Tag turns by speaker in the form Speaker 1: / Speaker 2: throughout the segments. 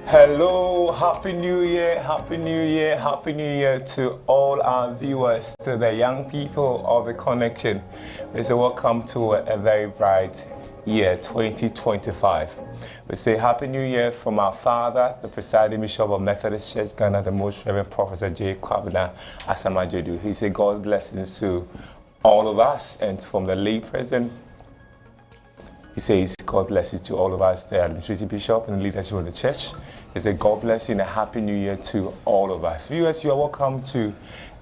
Speaker 1: Hello, Happy New Year, Happy New Year, Happy New Year to all our viewers, to the young people of the connection. We say welcome to a very bright year 2025. We say Happy New Year from our father, the presiding bishop of Methodist Church Ghana, the most Reverend Professor 𝗟𝗓𝗓 Asamajedu. He said God's blessings to all of us, and from the lay president, he says, God bless you to all of us, the administrative bishop and the leadership of the church. He said, God bless you and a happy new year to all of us. Viewers, you are welcome to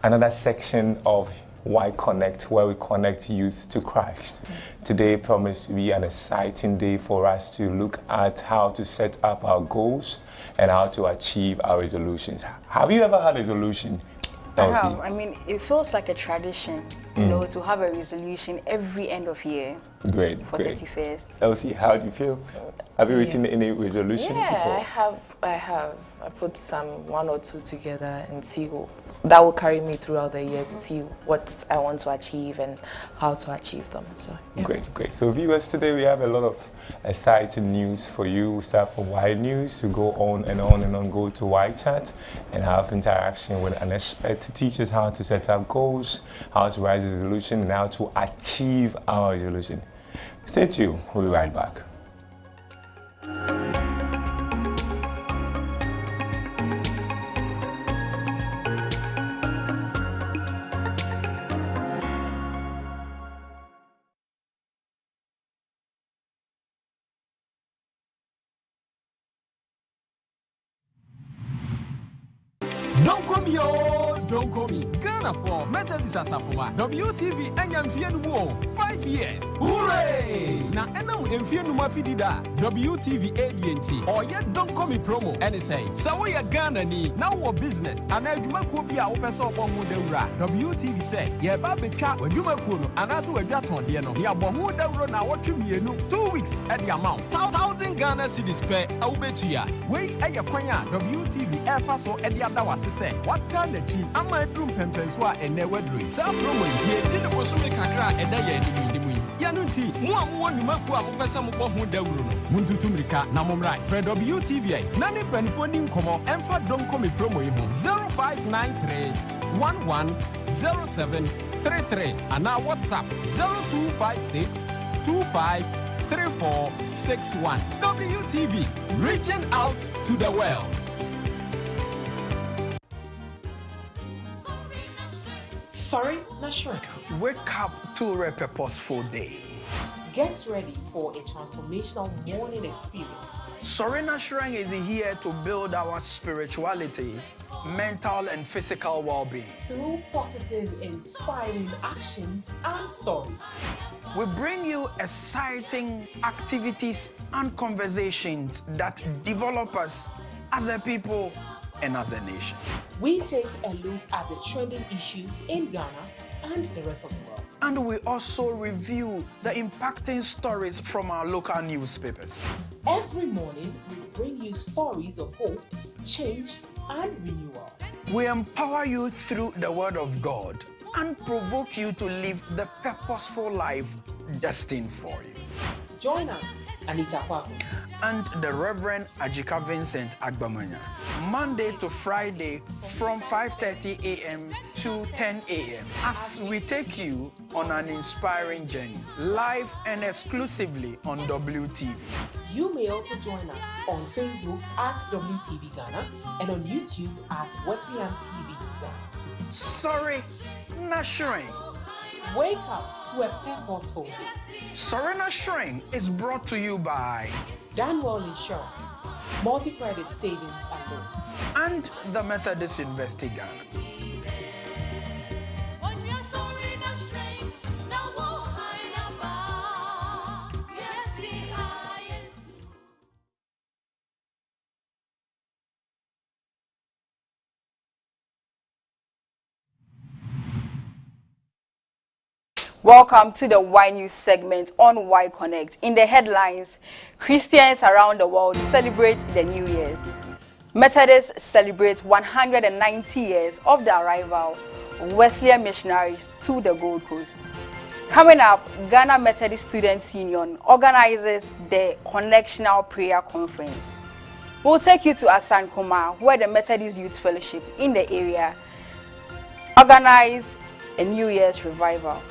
Speaker 1: another section of YConnect, where we connect youth to Christ. Today promised to be an exciting day for us to look at how to set up our goals and how to achieve our resolutions. Have you ever had a resolution?
Speaker 2: I have. I mean, it feels like a tradition, you know, to have a resolution every end of year.
Speaker 1: Great.
Speaker 2: For 31st.
Speaker 1: Elsie, how do you feel? Have you written any resolution before?
Speaker 3: I have. I put some one or two together and see that will carry me throughout the year to see what I want to achieve and how to achieve them. So yeah.
Speaker 1: Great. So viewers, today we have a lot of exciting news for you. We start from Y News to go on and on and on, go to Y Chat and have interaction with an expert to teach us how to set up goals, how to write a resolution, and how to achieve our resolution. Stay tuned, we'll be right back.
Speaker 4: Don't call me. Ghana for Methodist Asafoma. WTV Enyamfienu 5 years. Hooray! Na enam emfienu mafidida. WTV ADNT. Or yet don't call me promo. And it says, Sawa ya Ghana ni na wo business. Ana adwuma ko bia wo pese obo ho dawura. WTV say, ye ba betwa adwuma ko no anaso wadwa tonde no. Ya bo ho dawuro na wotwe mienu 2 weeks at the amount. 1,000 Ghana cedis per awbetua. We eye kwan a WTV efa so e dia da wase say. What time the chi ama drum pempenswa ene wadri. Sa promo ye di ne bosume kakra eda ya edimu. Ya no nti mu amu nimaku a mopesa mo bo ho dawuro no. Muntutumrika na momrai. Fred WTV na ne panifo ni nkomo emfa don komi promo yi ho 0593 110733 and our WhatsApp 0256 253461. WTV, reaching out to the world.
Speaker 5: Sorry, not sure.
Speaker 6: Wake up to a purposeful day.
Speaker 5: Get ready for a transformational morning experience.
Speaker 6: Sorena Shrine is here to build our spirituality, mental and physical well-being.
Speaker 5: Through positive, inspiring actions and stories.
Speaker 6: We bring you exciting activities and conversations that develop us as a people and as a nation.
Speaker 5: We take a look at the trending issues in Ghana and the rest of the world.
Speaker 6: And we also review the impacting stories from our local newspapers.
Speaker 5: Every morning, we bring you stories of hope, change, and renewal.
Speaker 6: We empower you through the Word of God and provoke you to live the purposeful life destined for you.
Speaker 5: Join us, Anita Kwako
Speaker 6: and the Reverend Ajika Vincent Agbamanya, Monday to Friday from 5:30 a.m. to 10 a.m. as we take you on an inspiring journey, live and exclusively on WTV.
Speaker 5: You may also join us on Facebook at WTV Ghana and on YouTube at Wesleyan TV Ghana.
Speaker 6: Sorry, not Shrine.
Speaker 5: Wake up to a purposeful day.
Speaker 6: Sorena Shrine is brought to you by
Speaker 5: Danwell Insurance, Multi-Credit Savings and Loans,
Speaker 6: and the Methodist University Ghana.
Speaker 2: Welcome to the Y News segment on YConnect. In the headlines, Christians around the world celebrate the New Year. Methodists celebrate 190 years of the arrival of Wesleyan missionaries to the Gold Coast. Coming up, Ghana Methodist Students Union organizes the Connectional Prayer Conference. We'll take you to Asankoma, where the Methodist Youth Fellowship in the area organize a New Year's revival.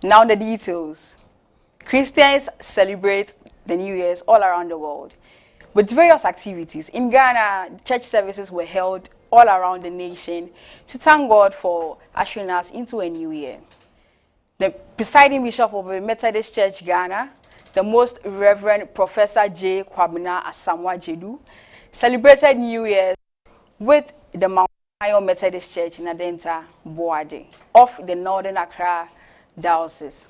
Speaker 2: Now the details. Christians celebrate the New Year's all around the world with various activities. In Ghana, church services were held all around the nation to thank God for ushering us into a new year. The presiding bishop of the Methodist Church Ghana, the Most Reverend Professor 𝗟𝗓𝗓𝗓 𝗟𝗓𝗓𝗓 celebrated New Year's with the Mount Zion Methodist Church in Adenta, Boade, of the Northern Accra Diocese.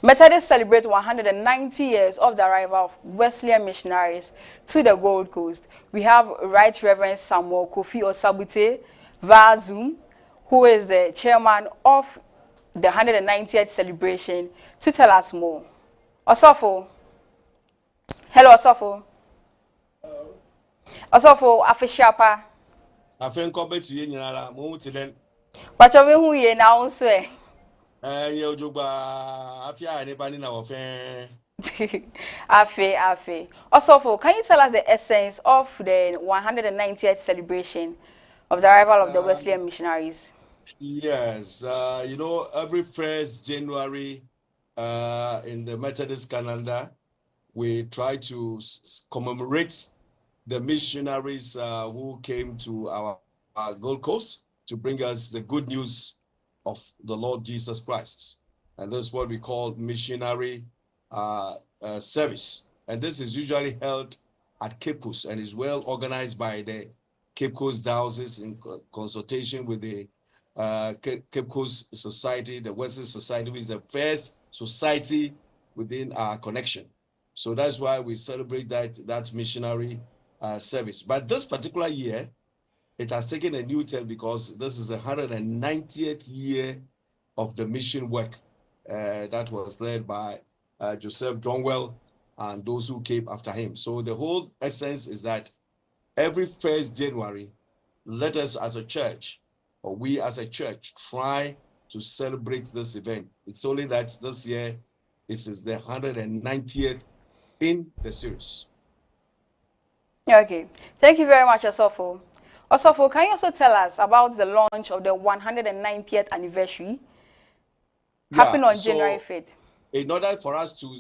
Speaker 2: Methodists celebrate 190 years of the arrival of Wesleyan missionaries to the Gold Coast. We have Right Reverend Samuel Kofi Osabute via Zoom, who is the chairman of the 190th celebration, to tell us more. Osofo. Hello, Osofo. Osofo, Afishiapa.
Speaker 7: Afenkobetu nyinara mo tilen.
Speaker 2: Pacho we hu ye na onso e.
Speaker 7: Ye ojogba afia ne bani na ofen.
Speaker 2: Afe. Osofo, can you tell us the essence of the 190th celebration of the arrival of the Wesleyan missionaries?
Speaker 7: Yes, you know, every 1st January in the Methodist calendar, we try to commemorate the missionaries who came to our Gold Coast to bring us the good news of the Lord Jesus Christ. And this is what we call missionary service. And this is usually held at Cape Coast and is well organized by the Cape Coast Diocese in consultation with the Cape Coast Society, the Western Society, which is the first society within our connection. So that's why we celebrate that missionary service. But this particular year, it has taken a new turn because this is the 190th year of the mission work that was led by Joseph Donwell and those who came after him. So the whole essence is that every 1st January, let us as a church, or we as a church, try to celebrate this event. It's only that this year it is the 190th in the series.
Speaker 2: Okay, thank you very much, Osofo. Osofo, can you also tell us about the launch of the 190th anniversary happened on January 5th?
Speaker 7: In order for us to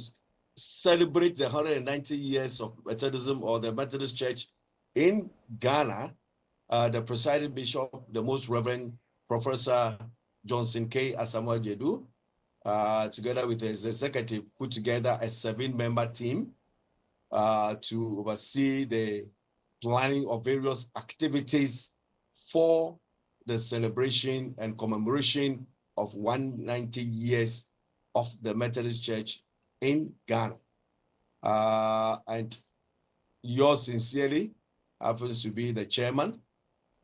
Speaker 7: celebrate the 190 years of Methodism or the Methodist Church in Ghana, the presiding bishop, the Most Reverend Professor Johnson K. Asamoah-Gyedu, together with his executive, put together a 7-member team to oversee the planning of various activities for the celebration and commemoration of 190 years of the Methodist Church in Ghana. And yours sincerely happens to be the chairman.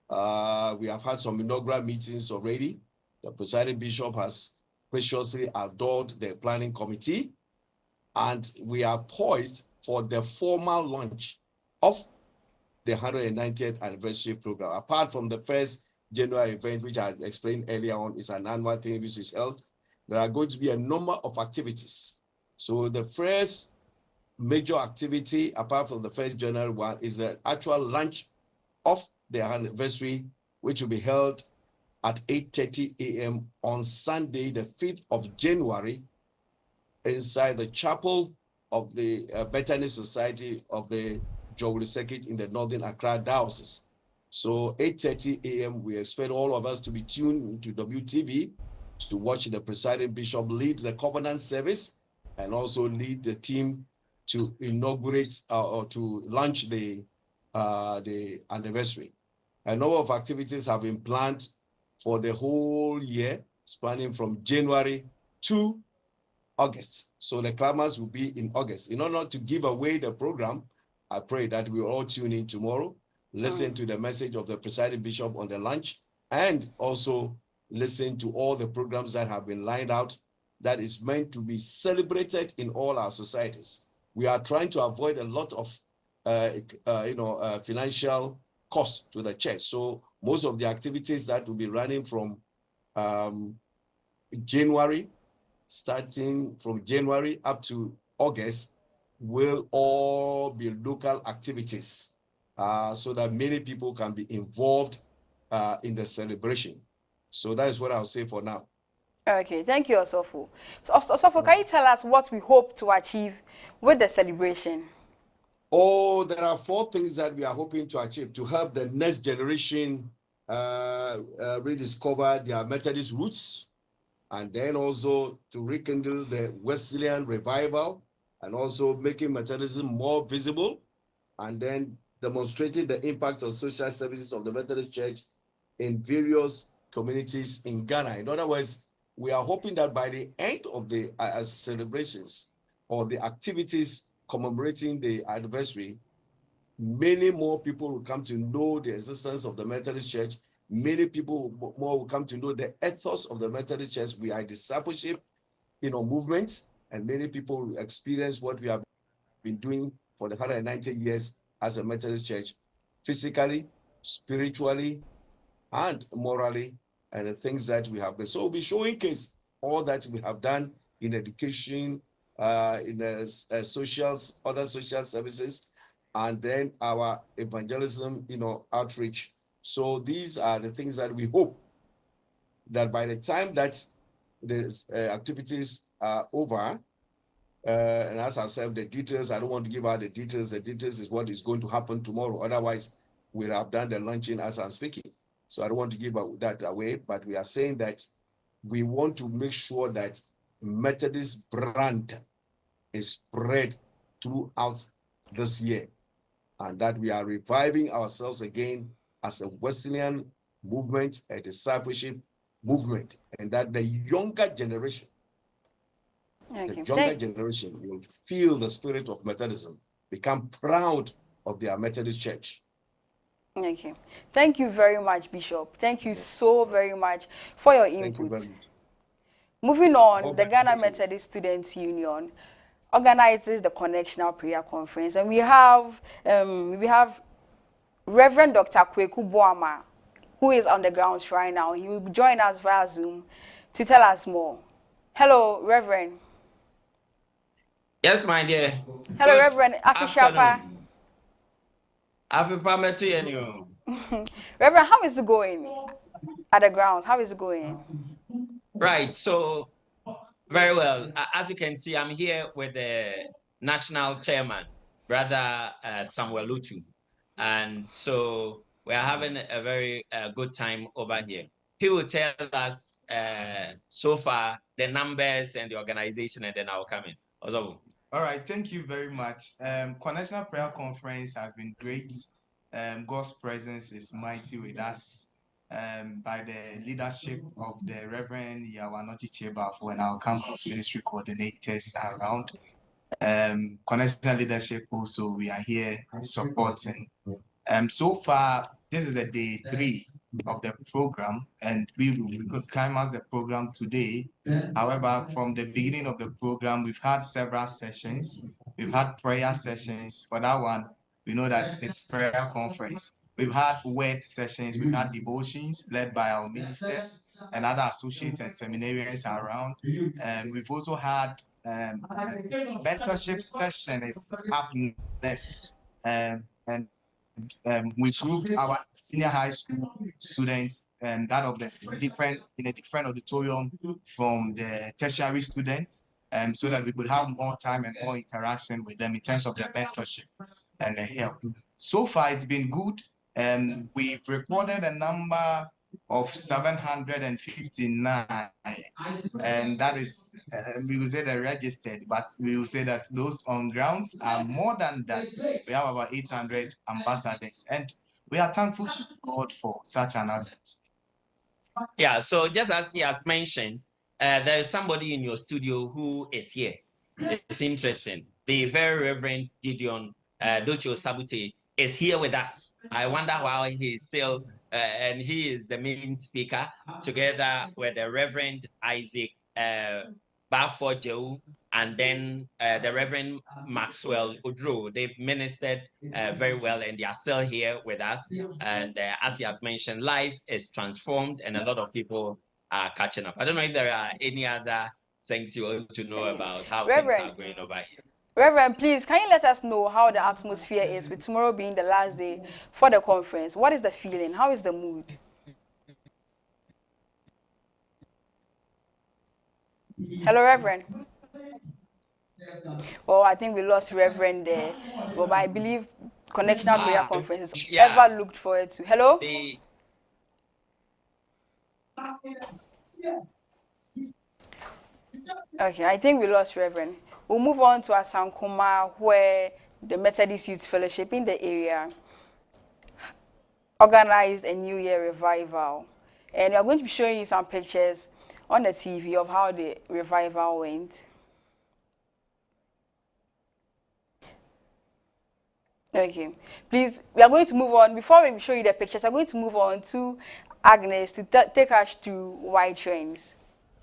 Speaker 7: We have had some inaugural meetings already. The presiding bishop has graciously adored the planning committee, and we are poised for the formal launch of the 190th anniversary program. Apart from the 1st January event, which I explained earlier on, is an annual thing which is held, there are going to be a number of activities. So the first major activity, apart from the 1st January one, is the actual launch of the anniversary, which will be held at 8:30 a.m. on Sunday, the 5th of January, inside the chapel of the Bethany Society of the Jowli Circuit in the Northern Accra Diocese. So 8:30 a.m., we expect all of us to be tuned to WTV to watch the presiding bishop lead the covenant service and also lead the team to inaugurate or to launch the anniversary. A number of activities have been planned for the whole year, spanning from January to August. So the climax will be in August. In order to give away the program, I pray that we all tune in tomorrow, listen to the message of the presiding bishop on the launch, and also listen to all the programs that have been lined out that is meant to be celebrated in all our societies. We are trying to avoid a lot of financial cost to the church. So most of the activities that will be running from January, starting from January up to August, will all be local activities, so that many people can be involved in the celebration. So that is what I'll say for now.
Speaker 2: Okay, thank you, Osofo. So, Osofo, can you tell us what we hope to achieve with the celebration?
Speaker 7: Oh, there are 4 things that we are hoping to achieve to help the next generation rediscover their Methodist roots, and then also to rekindle the Wesleyan revival, and also making Methodism more visible, and then demonstrating the impact of social services of the Methodist Church in various communities in Ghana. In other words, we are hoping that by the end of the celebrations or the activities commemorating the anniversary, many more people will come to know the existence of the Methodist Church. Many people more will come to know the ethos of the Methodist Church. We are discipleship, movement, and many people will experience what we have been doing for the 190 years as a Methodist Church, physically, spiritually, and morally, and the things that we have been. So we'll be showcase all that we have done in education, in the socials, other social services, and then our evangelism, outreach. So these are the things that we hope that by the time that the activities are over, and as I've said, the details, I don't want to give out the details. The details is what is going to happen tomorrow. Otherwise, we'll have done the launching as I'm speaking. So I don't want to give that away, but we are saying that we want to make sure that Methodist brand is spread throughout this year, and that we are reviving ourselves again as a Wesleyan movement, a discipleship movement, and that the younger generation, generation will feel the spirit of Methodism, become proud of their Methodist Church.
Speaker 2: Okay. Thank you very much, Bishop. Thank you so very much for your input. Moving on, the Ghana Methodist Students Union organizes the Connectional Prayer Conference, and we have Reverend Dr. 𝗟𝗓𝗓𝗘, who is on the grounds right now. He will join us via Zoom to tell us more. Hello, Reverend.
Speaker 8: Yes, my dear.
Speaker 2: Hello, good Reverend Afishapa. Reverend, how is it going at the grounds? How is it going?
Speaker 8: Right, so very well. As you can see, I'm here with the national chairman, Brother Samuel Lutu. And so we are having a very good time over here. He will tell us so far the numbers and the organization, and then I'll come in.
Speaker 9: All right, thank you very much. Connectional Prayer Conference has been great. God's presence is mighty with us by the leadership of the Reverend 𝗟𝗓𝗓𝗘 and our campus ministry coordinators around. Connectional leadership also, we are here supporting. So far, this is the day 3 of the program, and we could climax the program today. However, from the beginning of the program, we've had several sessions. We've had prayer sessions. For that one, we know that it's prayer conference. We've had word sessions. We've had devotions led by our ministers and other associates and seminarians around. We've also had mentorship session is up next. And we grouped our senior high school students and that of the in a different auditorium from the tertiary students, so that we could have more time and more interaction with them in terms of the mentorship and the help. So far, it's been good. We've recorded a number of 759, and that is, we will say they're registered, but we will say that those on grounds are more than that. We have about 800 ambassadors, and we are thankful to God for such an advent.
Speaker 8: Yeah, so just as he has mentioned, there is somebody in your studio who is here. It's interesting. The very Reverend Gideon Docho Sabute is here with us. I wonder why he's still, and he is the main speaker, together with the Reverend Isaac Bafo Jehu and then the Reverend Maxwell Udro. They've ministered very well, and they are still here with us. And as he has mentioned, life is transformed, and a lot of people are catching up. I don't know if there are any other things you want to know about how things are going over here.
Speaker 2: Reverend, please, can you let us know how the atmosphere is with tomorrow being the last day for the conference? What is the feeling? How is the mood? Hello, Reverend. Well, I think we lost Reverend there. Well, but I believe Connectional Prayer Conference is ever looked forward to. Hello? Okay, I think we lost Reverend. We'll move on to Asankuma, where the Methodist Youth Fellowship in the area organized a New Year revival. And we are going to be showing you some pictures on the TV of how the revival went. Okay, please, we are going to move on. Before we show you the pictures, I'm going to move on to Agnes to take us through Y Trends.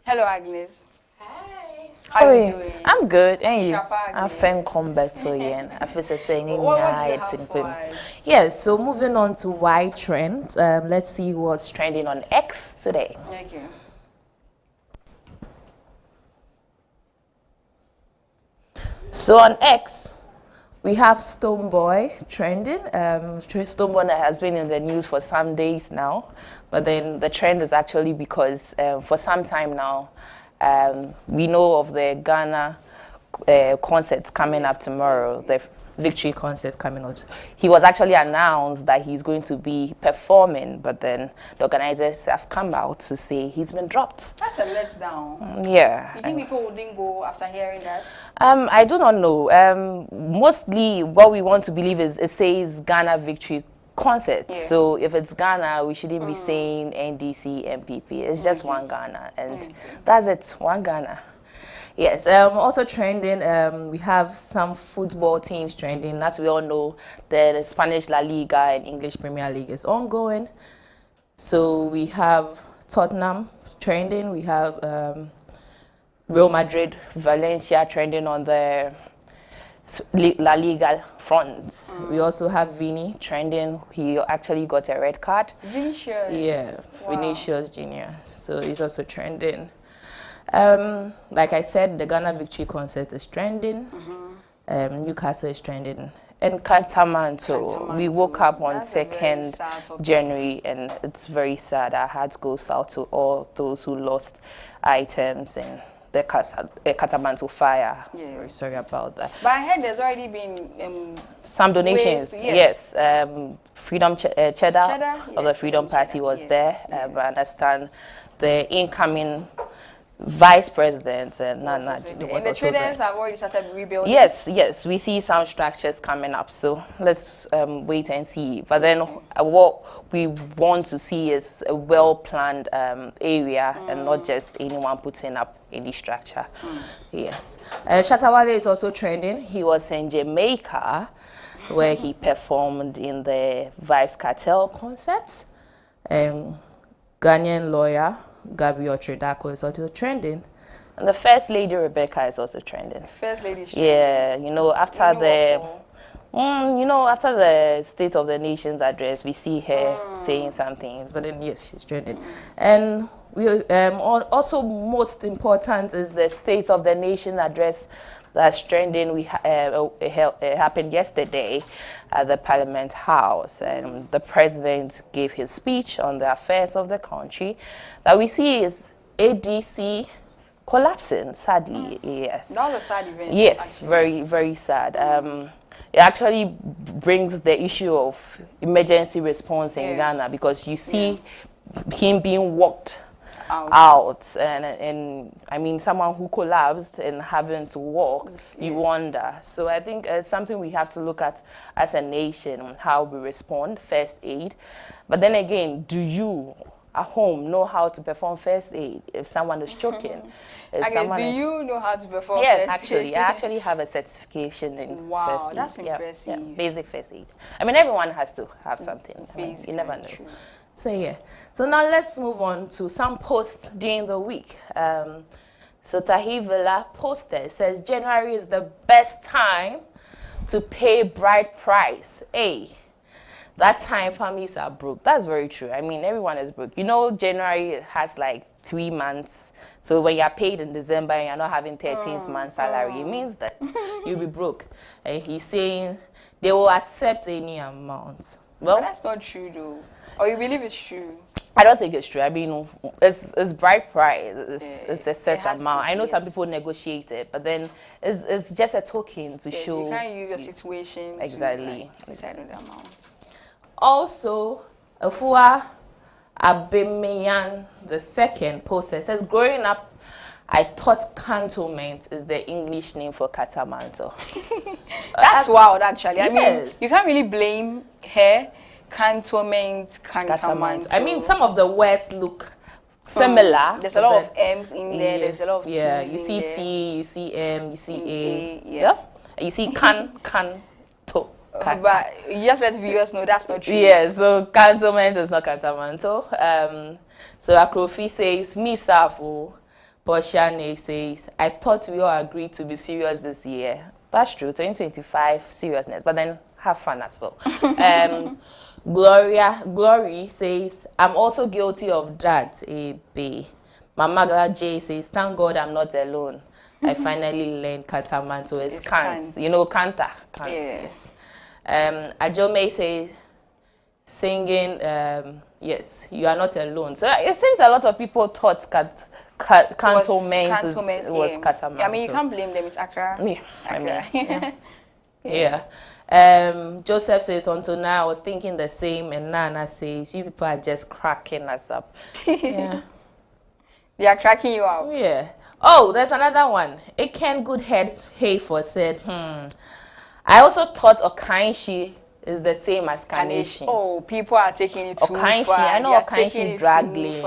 Speaker 2: Hello, Agnes.
Speaker 3: Hi.
Speaker 2: How are you doing?
Speaker 3: I'm good. And you? I'm fan combat so yen. I feel saying yes, so moving on to Y Trends. Let's see what's trending on X today.
Speaker 2: Thank you.
Speaker 3: So on X, we have Stoneboy trending. Stoneboy has been in the news for some days now, but then the trend is actually because for some time now, we know of the Ghana concert coming up tomorrow, the Victory concert coming out. He was actually announced that he's going to be performing, but then the organizers have come out to say he's been dropped.
Speaker 2: That's a letdown.
Speaker 3: Yeah.
Speaker 2: You think people wouldn't go after hearing that?
Speaker 3: I do not know. Mostly what we want to believe is it says Ghana Victory concert. Yeah. So if it's Ghana, we shouldn't be saying NDC, MPP. It's just one Ghana, and that's it, one Ghana. Yes, also trending, we have some football teams trending. As we all know, the Spanish La Liga and English Premier League is ongoing. So we have Tottenham trending, we have Real Madrid, Valencia trending on the La Liga front. We also have Vini trending. He actually got a red card.
Speaker 2: Vinicius?
Speaker 3: Yeah, wow. Vinicius Jr. So he's also trending. Like I said, the Ghana Victory concert is trending. Newcastle is trending. And Kantamanto, we woke up on 2nd January, and it's very sad. Our hearts goes out to all those who lost items in the Kantamanto fire. Yeah. Very sorry about that.
Speaker 2: But I heard there's already been
Speaker 3: some donations. Yes. Freedom Cheddar of the Freedom Party was there. I understand the incoming Vice President and Nana was
Speaker 2: the
Speaker 3: also there.
Speaker 2: Have already started rebuilding.
Speaker 3: Yes, we see some structures coming up, so let's wait and see. But then what we want to see is a well-planned area and not just anyone putting up any structure. Yes, Shatta Wale is also trending. He was in Jamaica where he performed in the Vibes Cartel concert. Ghanaian lawyer Gabriel Tredako is also trending, and the First Lady Rebecca is also trending.
Speaker 2: First Lady.
Speaker 3: Yeah, after after the State of the Nations address, we see her saying some things, but then yes, she's trending. And we also most important is the State of the Nation address that's trending. It happened yesterday at the Parliament House, and the president gave his speech on the affairs of the country. That we see is ADC collapsing, sadly. Yes.
Speaker 2: Not a sad event.
Speaker 3: Yes, actually. Very, very sad. It actually brings the issue of emergency response in Ghana, because you see him being walked out and I mean, someone who collapsed and having to walk, you wonder. So I think it's something we have to look at as a nation, how we respond, first aid. But then again, do you at home know how to perform first aid if someone is choking?
Speaker 2: Do you know how to perform
Speaker 3: first aid?
Speaker 2: Yes,
Speaker 3: actually. I actually have a certification in first aid.
Speaker 2: That's impressive.
Speaker 3: Yeah, basic first aid. I mean, everyone has to have something. You never know. True. So yeah. So now let's move on to some posts during the week. So 𝗟𝗜𝗩𝗘 posted, it says January is the best time to pay bride price. Hey, that time families are broke. That's very true. I mean, everyone is broke. You know, January has like 3 months. So when you're paid in December and you're not having 13th month salary, it means that you'll be broke. And he's saying they will accept any amount. Well,
Speaker 2: but that's not true though. Or you believe it's true?
Speaker 3: I don't think it's true. I mean, it's bride price. It's a set amount. I know some people negotiate it, but then it's just a token to show.
Speaker 2: You can't use your situation
Speaker 3: exactly
Speaker 2: to decide on the amount.
Speaker 3: Also, Afua Abimeyan II posted, says, growing up, I thought cantonment is the English name for catamanto.
Speaker 2: That's wild, actually.
Speaker 3: Yes.
Speaker 2: I mean, you can't really blame her. Cantonment, catamanto.
Speaker 3: I mean, some of the words look similar.
Speaker 2: There's a lot of M's in there. There's a lot of T's
Speaker 3: you see T, you see M, you see A.
Speaker 2: Yeah.
Speaker 3: And you see canto.
Speaker 2: But you just let viewers know that's not true.
Speaker 3: Yeah, so cantonment is not catamanto. So Akrofi says, me Safo. Portiane says, I thought we all agreed to be serious this year. That's true, 2025 seriousness, but then have fun as well. Glory says, I'm also guilty of that. Mama J says, thank God I'm not alone. I finally learned catamanto is cant. You know, canta. Cant, yes. Ajome says, singing, yes, you are not alone. So it seems a lot of people thought cantonment was catamanto.
Speaker 2: I mean, you can't blame them. It's Accra.
Speaker 3: Yeah. Joseph says, until now, I was thinking the same, and Nana says, you people are just cracking us up. Yeah.
Speaker 2: They are cracking you out.
Speaker 3: Yeah. Oh, there's another one. Eken Goodhead Hayford said, I also thought Okainshi is the same as Kaneshi.
Speaker 2: Oh, people are taking it too
Speaker 3: Okainshi,
Speaker 2: far.
Speaker 3: I know Okainshi draggling.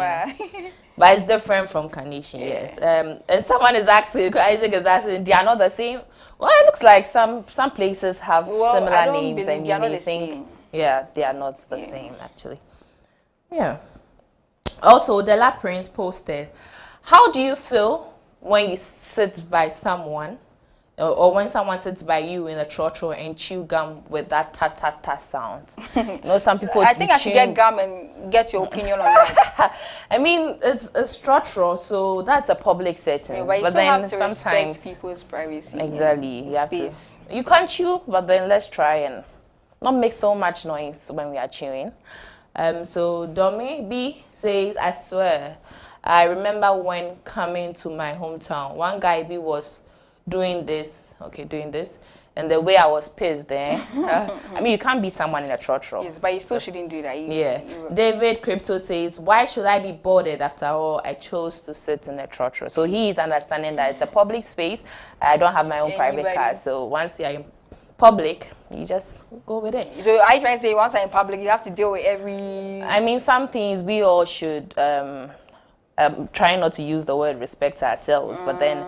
Speaker 3: But it's different from Kaneshi, yes. And someone is asking, Isaac is asking, they are not the same? Well, it looks like some places have similar names, and you may think, yeah, they are not the same, actually. Yeah. Also, Della Prince posted, how do you feel when you sit by someone, or when someone sits by you in a trotro and chew gum with that ta-ta-ta sound? You know, some people
Speaker 2: I think I should get gum and get your opinion on that.
Speaker 3: I mean, it's trotro, so that's a public setting.
Speaker 2: Yeah,
Speaker 3: but then sometimes
Speaker 2: respect people's privacy.
Speaker 3: Exactly. You have to. You can't chew, but then let's try and not make so much noise when we are chewing. So Domi B says, I swear, I remember when coming to my hometown, one guy B was doing this, and the way I was pissed there. I mean, you can't beat someone in a trotro.
Speaker 2: Yes, but you still shouldn't do that.
Speaker 3: Yeah. David Crypto says, why should I be bothered? After all, I chose to sit in a trotro. So he is understanding that it's a public space. I don't have my own private car. So once you're in public, you just go with it.
Speaker 2: So are you trying to say once you're in public, you have to deal with every...
Speaker 3: I mean, some things we all should try not to use the word respect ourselves, but then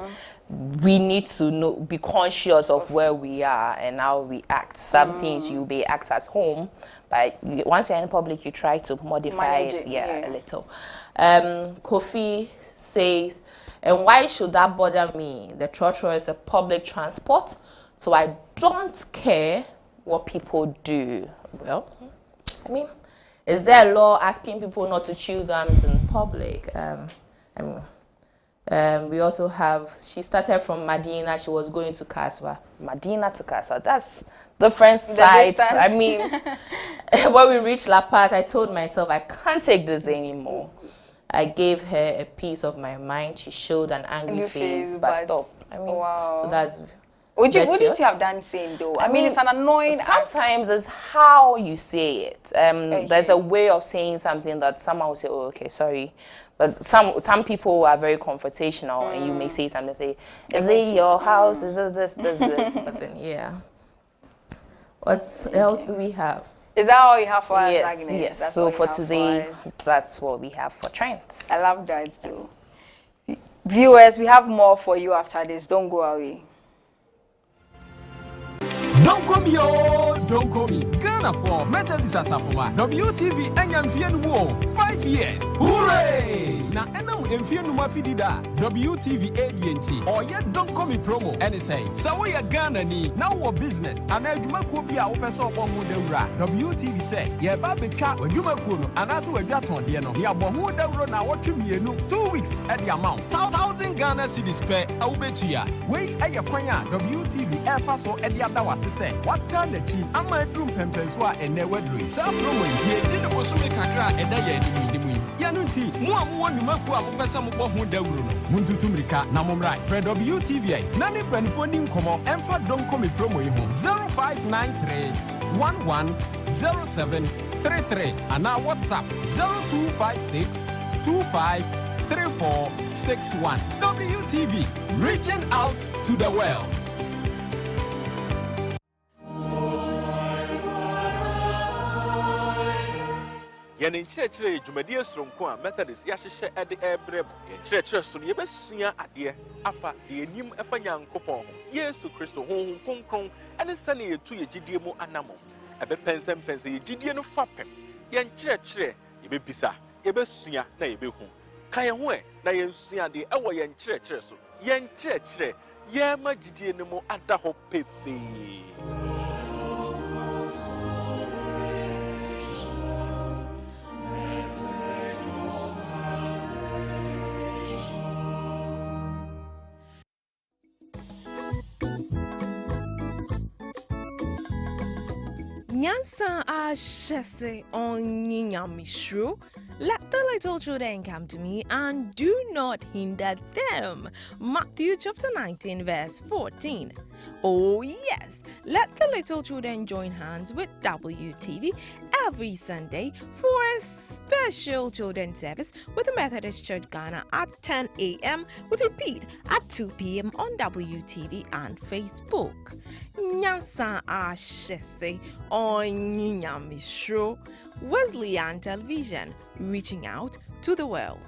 Speaker 3: we need to be conscious of where we are and how we act. Some things you may act at home, but once you're in public, you try to modify it a little. Kofi says, and why should that bother me? The trotro is a public transport, so I don't care what people do. Well, I mean, is there a law asking people not to chew gums in public? We also have, she started from Medina, she was going to Kaswa. Medina to Kaswa, that's different sides. I mean, when we reached La Paz, I told myself, I can't take this anymore. I gave her a piece of my mind. She showed an angry face, but stop. I mean, so that's... Wouldn't you have done the same though? I mean, it's an annoying... Sometimes it's how you say it. There's a way of saying something that someone will say, oh, okay, sorry. But some people are very confrontational, and you may say something, say, is it your house? Is it this? But then, yeah. What else do we have?
Speaker 2: Is that all you have for us,
Speaker 3: Agnes? Yes.
Speaker 2: That's
Speaker 3: so for today, that's what we have for trends.
Speaker 2: I love that too. Viewers, we have more for you after this. Don't go away.
Speaker 4: Don't call me, oh, don't call me. Ghana for Meta Disasafoma. WTV NMFNMO 5 years. Hooray! Now NM MFNMO Fidida. WTV ADNT. Or yet don't call me promo. And it says, so we are Ghana ni. Now our business. And I do my be our person on Mudura. WTV say, yeah, baby cat, we do my kuno. And as we got on the end, yeah, but who don't run out to me 2 weeks at the amount. 1,000 Ghana cedis per. I'll bet to ya. We are your choir. WTV Air Fast or any other was say, what time the chief? I'm my room pempenswa and never drink. Some promo here didn't also make a cry and I Yanunti, one you make up some of who they will know. Muntu Tumrika, Namumrai, Fred WTV, Nani Penfoning Como, Emfa don't come promo 0593 110733 and now WhatsApp 0256 253461. WTV, reaching out to the world.
Speaker 10: Yen in church, Jumedia Strongqua, Methodist, Yasha at the air breb, in church, so you best see a dear, Afa, the Nim Efanyang Copon, yes to Christo, home, Kong, and a sunny to your Gidiamo Anamo, a bepens and pens, a Gidiano Fappem, Yen church, you be pisa, you best see a neighbor home. Kayawe, na yen see a the hour yen church, so yen church, Yama Gidiano at the hope pepe.
Speaker 11: Nyansa ashese onyinyamishu. Let the little children come to me and do not hinder them. Matthew chapter 19 verse 14. Oh yes, let the little children join hands with WTV every Sunday for a special children's service with the Methodist Church Ghana at 10 a.m. with a repeat at 2 p.m. on WTV and Facebook. Nyasa ashese onyinyamishu. Wesleyan Television, reaching out to the world.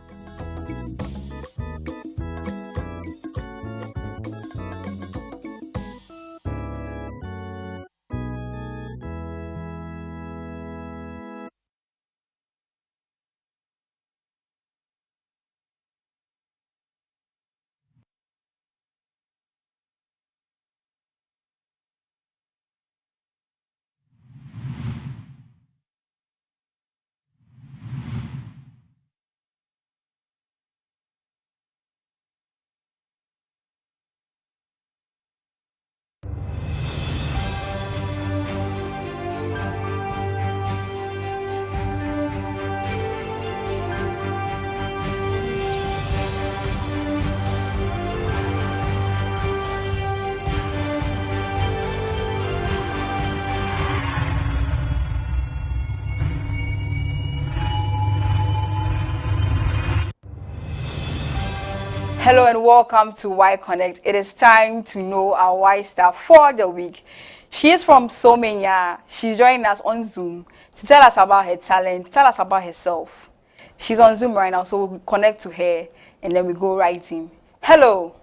Speaker 2: Hello and welcome to YConnect. It is time to know our Y star for the week. She is from Somenya. She's joining us on Zoom to tell us about her talent, tell us about herself. She's on Zoom right now, so we'll connect to her and then we go right in. Hello.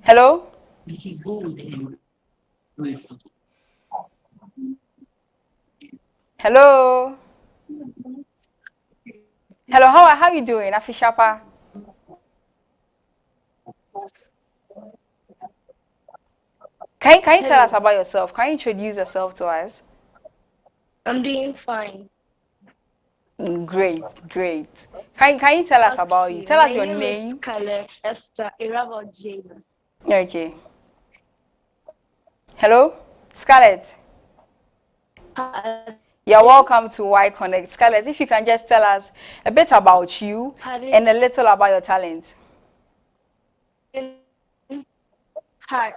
Speaker 2: Hello. Hello. Hello. How are you doing, Afishapa? Can you tell us about yourself? Can you introduce yourself to us?
Speaker 12: I'm doing fine.
Speaker 2: Great. Can you tell us about you? Tell us your name.
Speaker 12: My name is 𝗟𝗜𝗘𝗓𝗓.
Speaker 2: Okay. Hello, Scarlett. You're welcome to YConnect. Scarlett, if you can just tell us a bit about you and a little about your talent.
Speaker 12: Hi.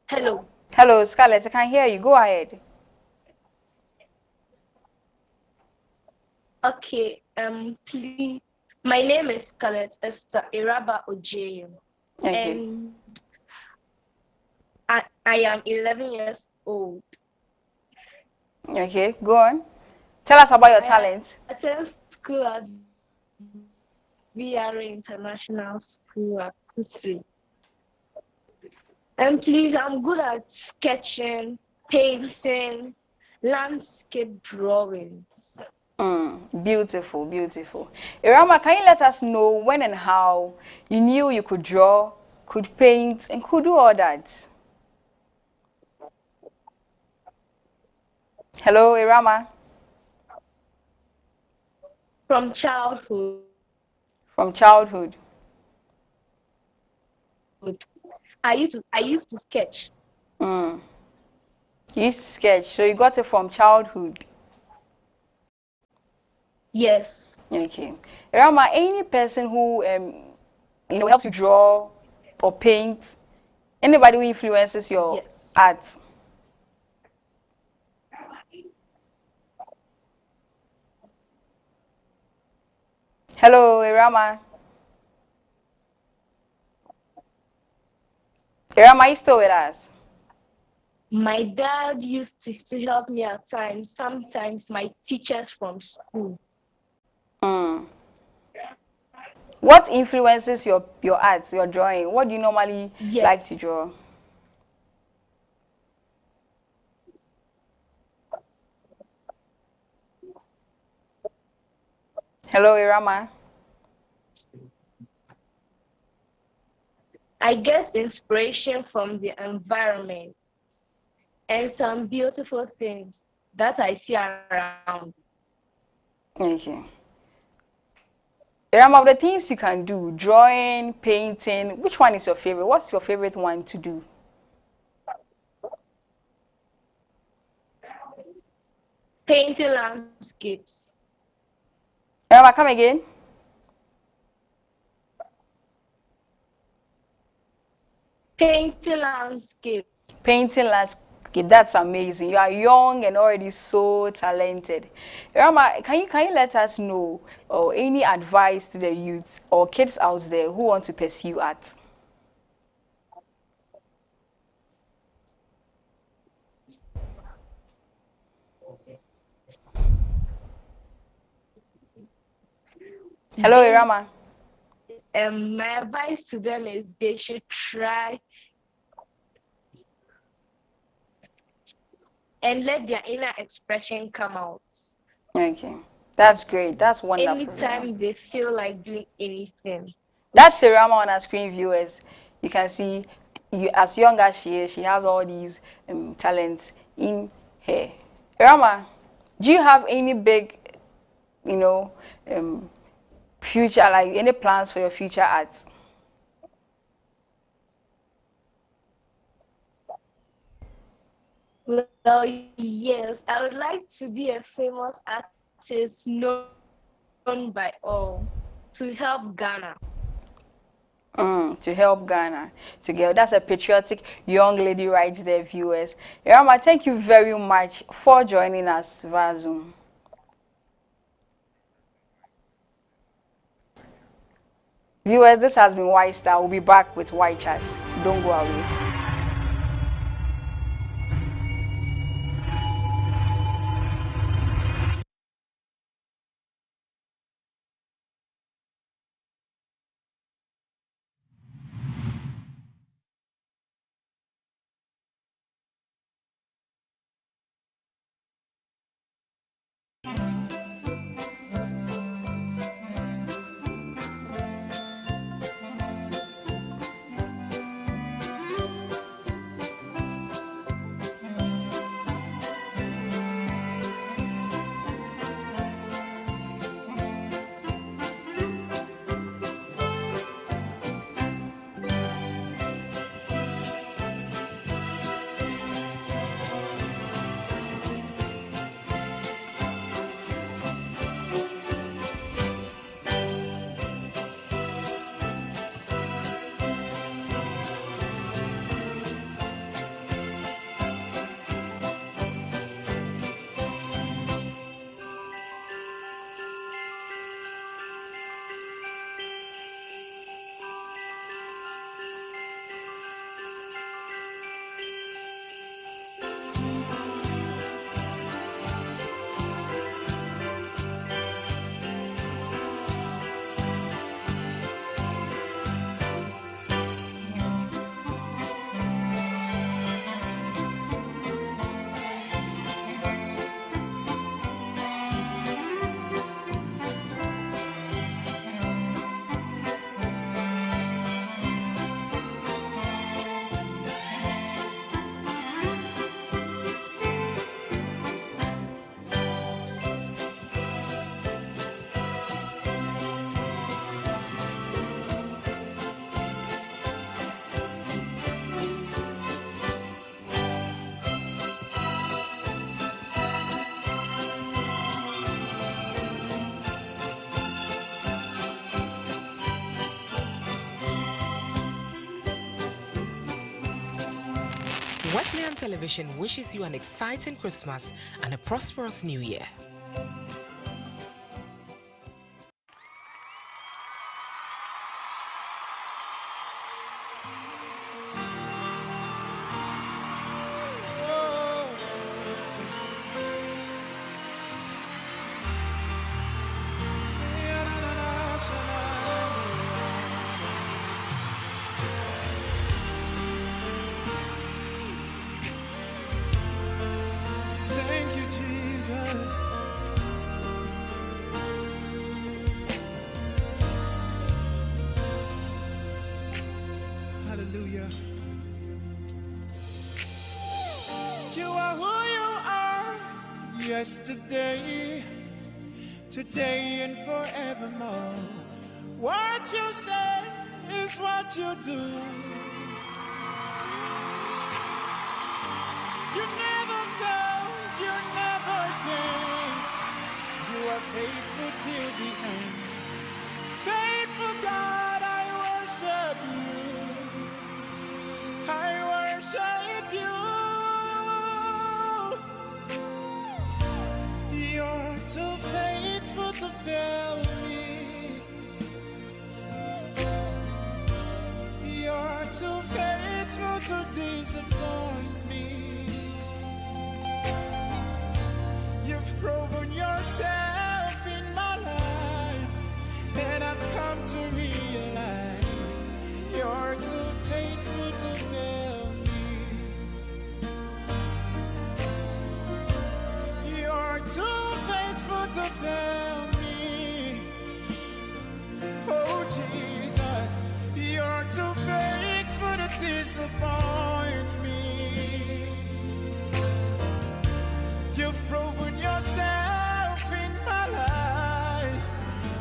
Speaker 12: Hello.
Speaker 2: Hello, Scarlett. I can hear you. Go ahead.
Speaker 12: Okay. Please. My name is 𝗟𝗜𝗓𝗓.
Speaker 2: Okay.
Speaker 12: And I am 11 years old.
Speaker 2: Okay, go on. Tell us about your talent.
Speaker 12: I attend school at VRA International School at Kusi. And please, I'm good at sketching, painting, landscape drawings.
Speaker 2: Beautiful, beautiful. Irama, can you let us know when and how you knew you could draw, could paint, and could do all that? Hello, Irama.
Speaker 12: From childhood.
Speaker 2: From childhood.
Speaker 12: I used to sketch.
Speaker 2: You used to sketch, so you got it from childhood.
Speaker 12: Yes.
Speaker 2: Okay. Irama, any person who helps you draw or paint, anybody who influences your art? Hello, Irama. Irama, are you still with us?
Speaker 12: My dad used to help me at times, sometimes my teachers from school.
Speaker 2: What influences your art, your drawing? What do you normally like to draw? Hello, Irama.
Speaker 12: I get inspiration from the environment and some beautiful things that I see around.
Speaker 2: Okay. Irama, of the things you can do, drawing, painting, which one is your favorite? What's your favorite one to do?
Speaker 12: Painting landscapes.
Speaker 2: Irama, come again.
Speaker 12: Painting landscape.
Speaker 2: Painting landscape. That's amazing. You are young and already so talented. Irama, can you let us know or any advice to the youth or kids out there who want to pursue art? Hello, Irama.
Speaker 12: My advice to them is they should try and let their inner expression come out.
Speaker 2: Okay, that's great. That's wonderful.
Speaker 12: Anytime they feel like doing anything.
Speaker 2: That's Irama on our screen, viewers. You can see, as young as she is, she has all these talents in her. Irama, do you have any big, future, like any plans for your future art?
Speaker 12: Well, yes, I would like to be a famous artist known by all to help Ghana.
Speaker 2: To help Ghana together. That's a patriotic young lady right there, viewers. Irama, thank you very much for joining us via Zoom. Viewers, this has been Y Star. We'll be back with Y Chat. Don't go away.
Speaker 5: Wesleyan Television wishes you an exciting Christmas and a prosperous New Year.
Speaker 13: Thank you, Jesus. Hallelujah. You are who you are, yesterday, today, and forevermore. What you say is what you do. You never fail, you never change. You are faithful till the end. Faithful God, I worship you. I worship you. You're too faithful to fail me. You're too faithful to disappoint me. You've proven yourself in my life, and I've come to realize you're too faithful to fail me. You're too faithful to fail me. Oh Jesus, you're too faithful to disappoint me. You've proven yourself in my life,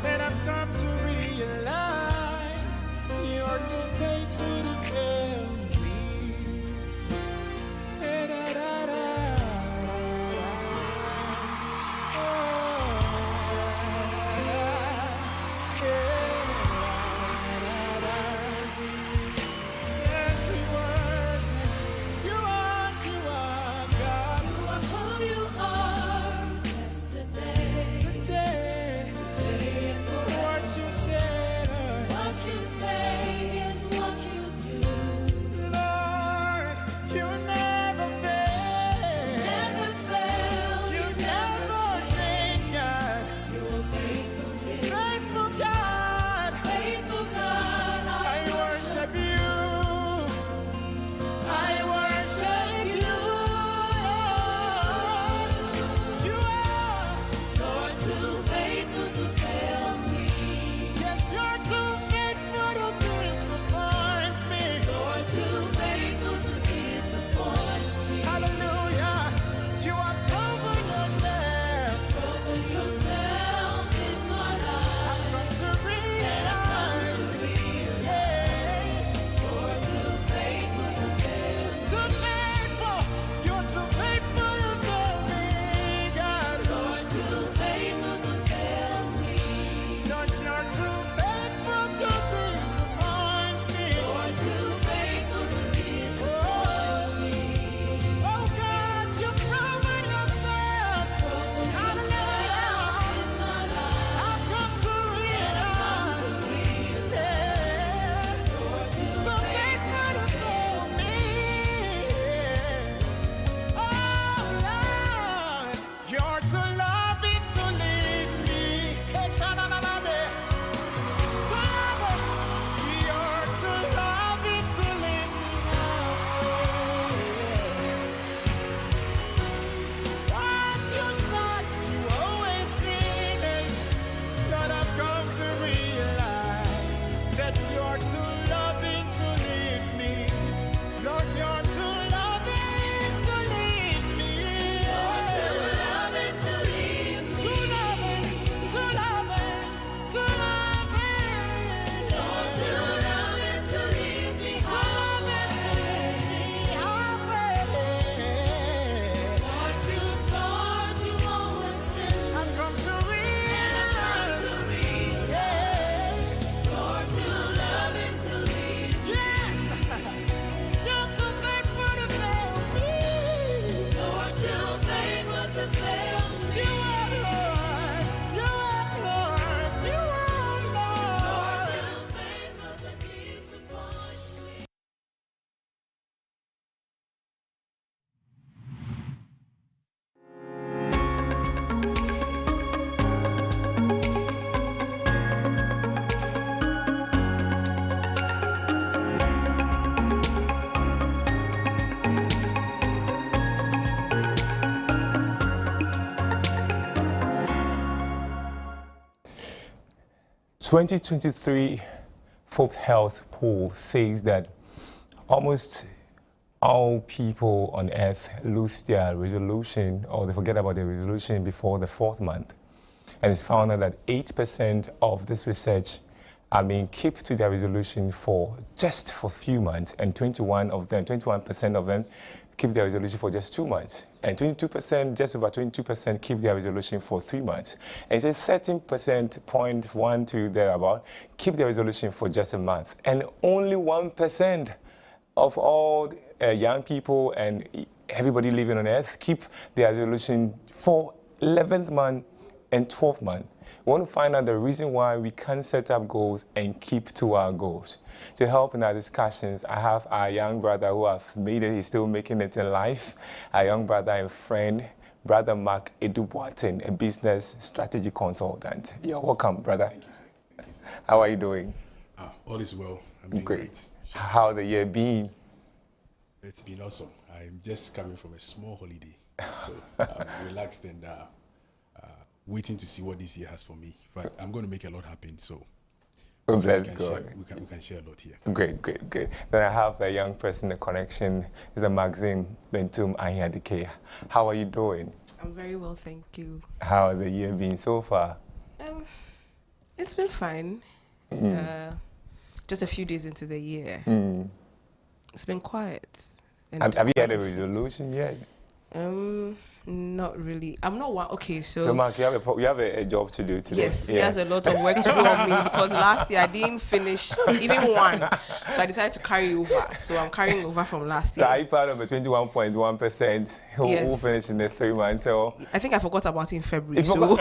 Speaker 13: and I've come to realize you're too faithful to fail me. Yes, we were.
Speaker 1: 2023 Forbes Health poll says that almost all people on earth lose their resolution, or they forget about their resolution before the 4th month. And it's found out that 8% of this research keep to their resolution for just for a few months, and 21% of them keep their resolution for just 2 months, and 22%, just over 22%, keep their resolution for 3 months, and so 13%, 0.12 thereabout, keep their resolution for just a month, and only 1% of all young people and everybody living on earth keep their resolution for 11th month and 12th month. We want to find out the reason why we can't set up goals and keep to our goals. To help in our discussions, I have our young brother who have made it, he's still making it in life, our young brother and friend, Brother 𝗟𝗜𝗚𝗚, a business strategy consultant. You're welcome, brother.
Speaker 14: Thank you, sir. Thank you, sir.
Speaker 1: How are you doing?
Speaker 14: All is well. I'm doing great.
Speaker 1: How's the year been?
Speaker 14: It's been awesome. I'm just coming from a small holiday, so I'm relaxed and waiting to see what this year has for me. But I'm going to make a lot happen, so
Speaker 1: bless God.
Speaker 14: We can share a lot here.
Speaker 1: Great. Then I have a young person, a connection, is a 𝗟𝗟𝗩𝗚 𝗟𝗟𝗚𝗚. How are you doing?
Speaker 15: I'm very well, thank you.
Speaker 1: How has the year been so far?
Speaker 15: It's been fine. Just a few days into the year. It's been quiet.
Speaker 1: Have you had a resolution yet?
Speaker 15: Not really. I'm not one. Okay,
Speaker 1: so Mark, you have a job to do today.
Speaker 15: Yes, he has a lot of work to do on me because last year I didn't finish even one, so I decided to carry over. So I'm carrying over from last year.
Speaker 1: So are you part of the 21.1% who finished in the 3 months? So
Speaker 15: I think I forgot about it in February. So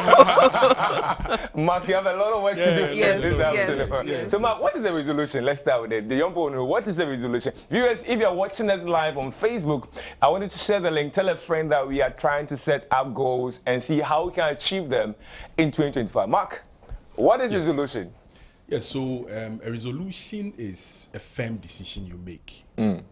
Speaker 1: Mark, you have a lot of work to do.
Speaker 15: Yes.
Speaker 1: So Mark, what is a resolution? Let's start with it. The young people know what is a resolution. Viewers, if you're watching us live on Facebook, I wanted to share the link. Tell a friend that we are trying to set up goals and see how we can achieve them in 2025. Mark, what is resolution?
Speaker 14: Yes, so a resolution is a firm decision you make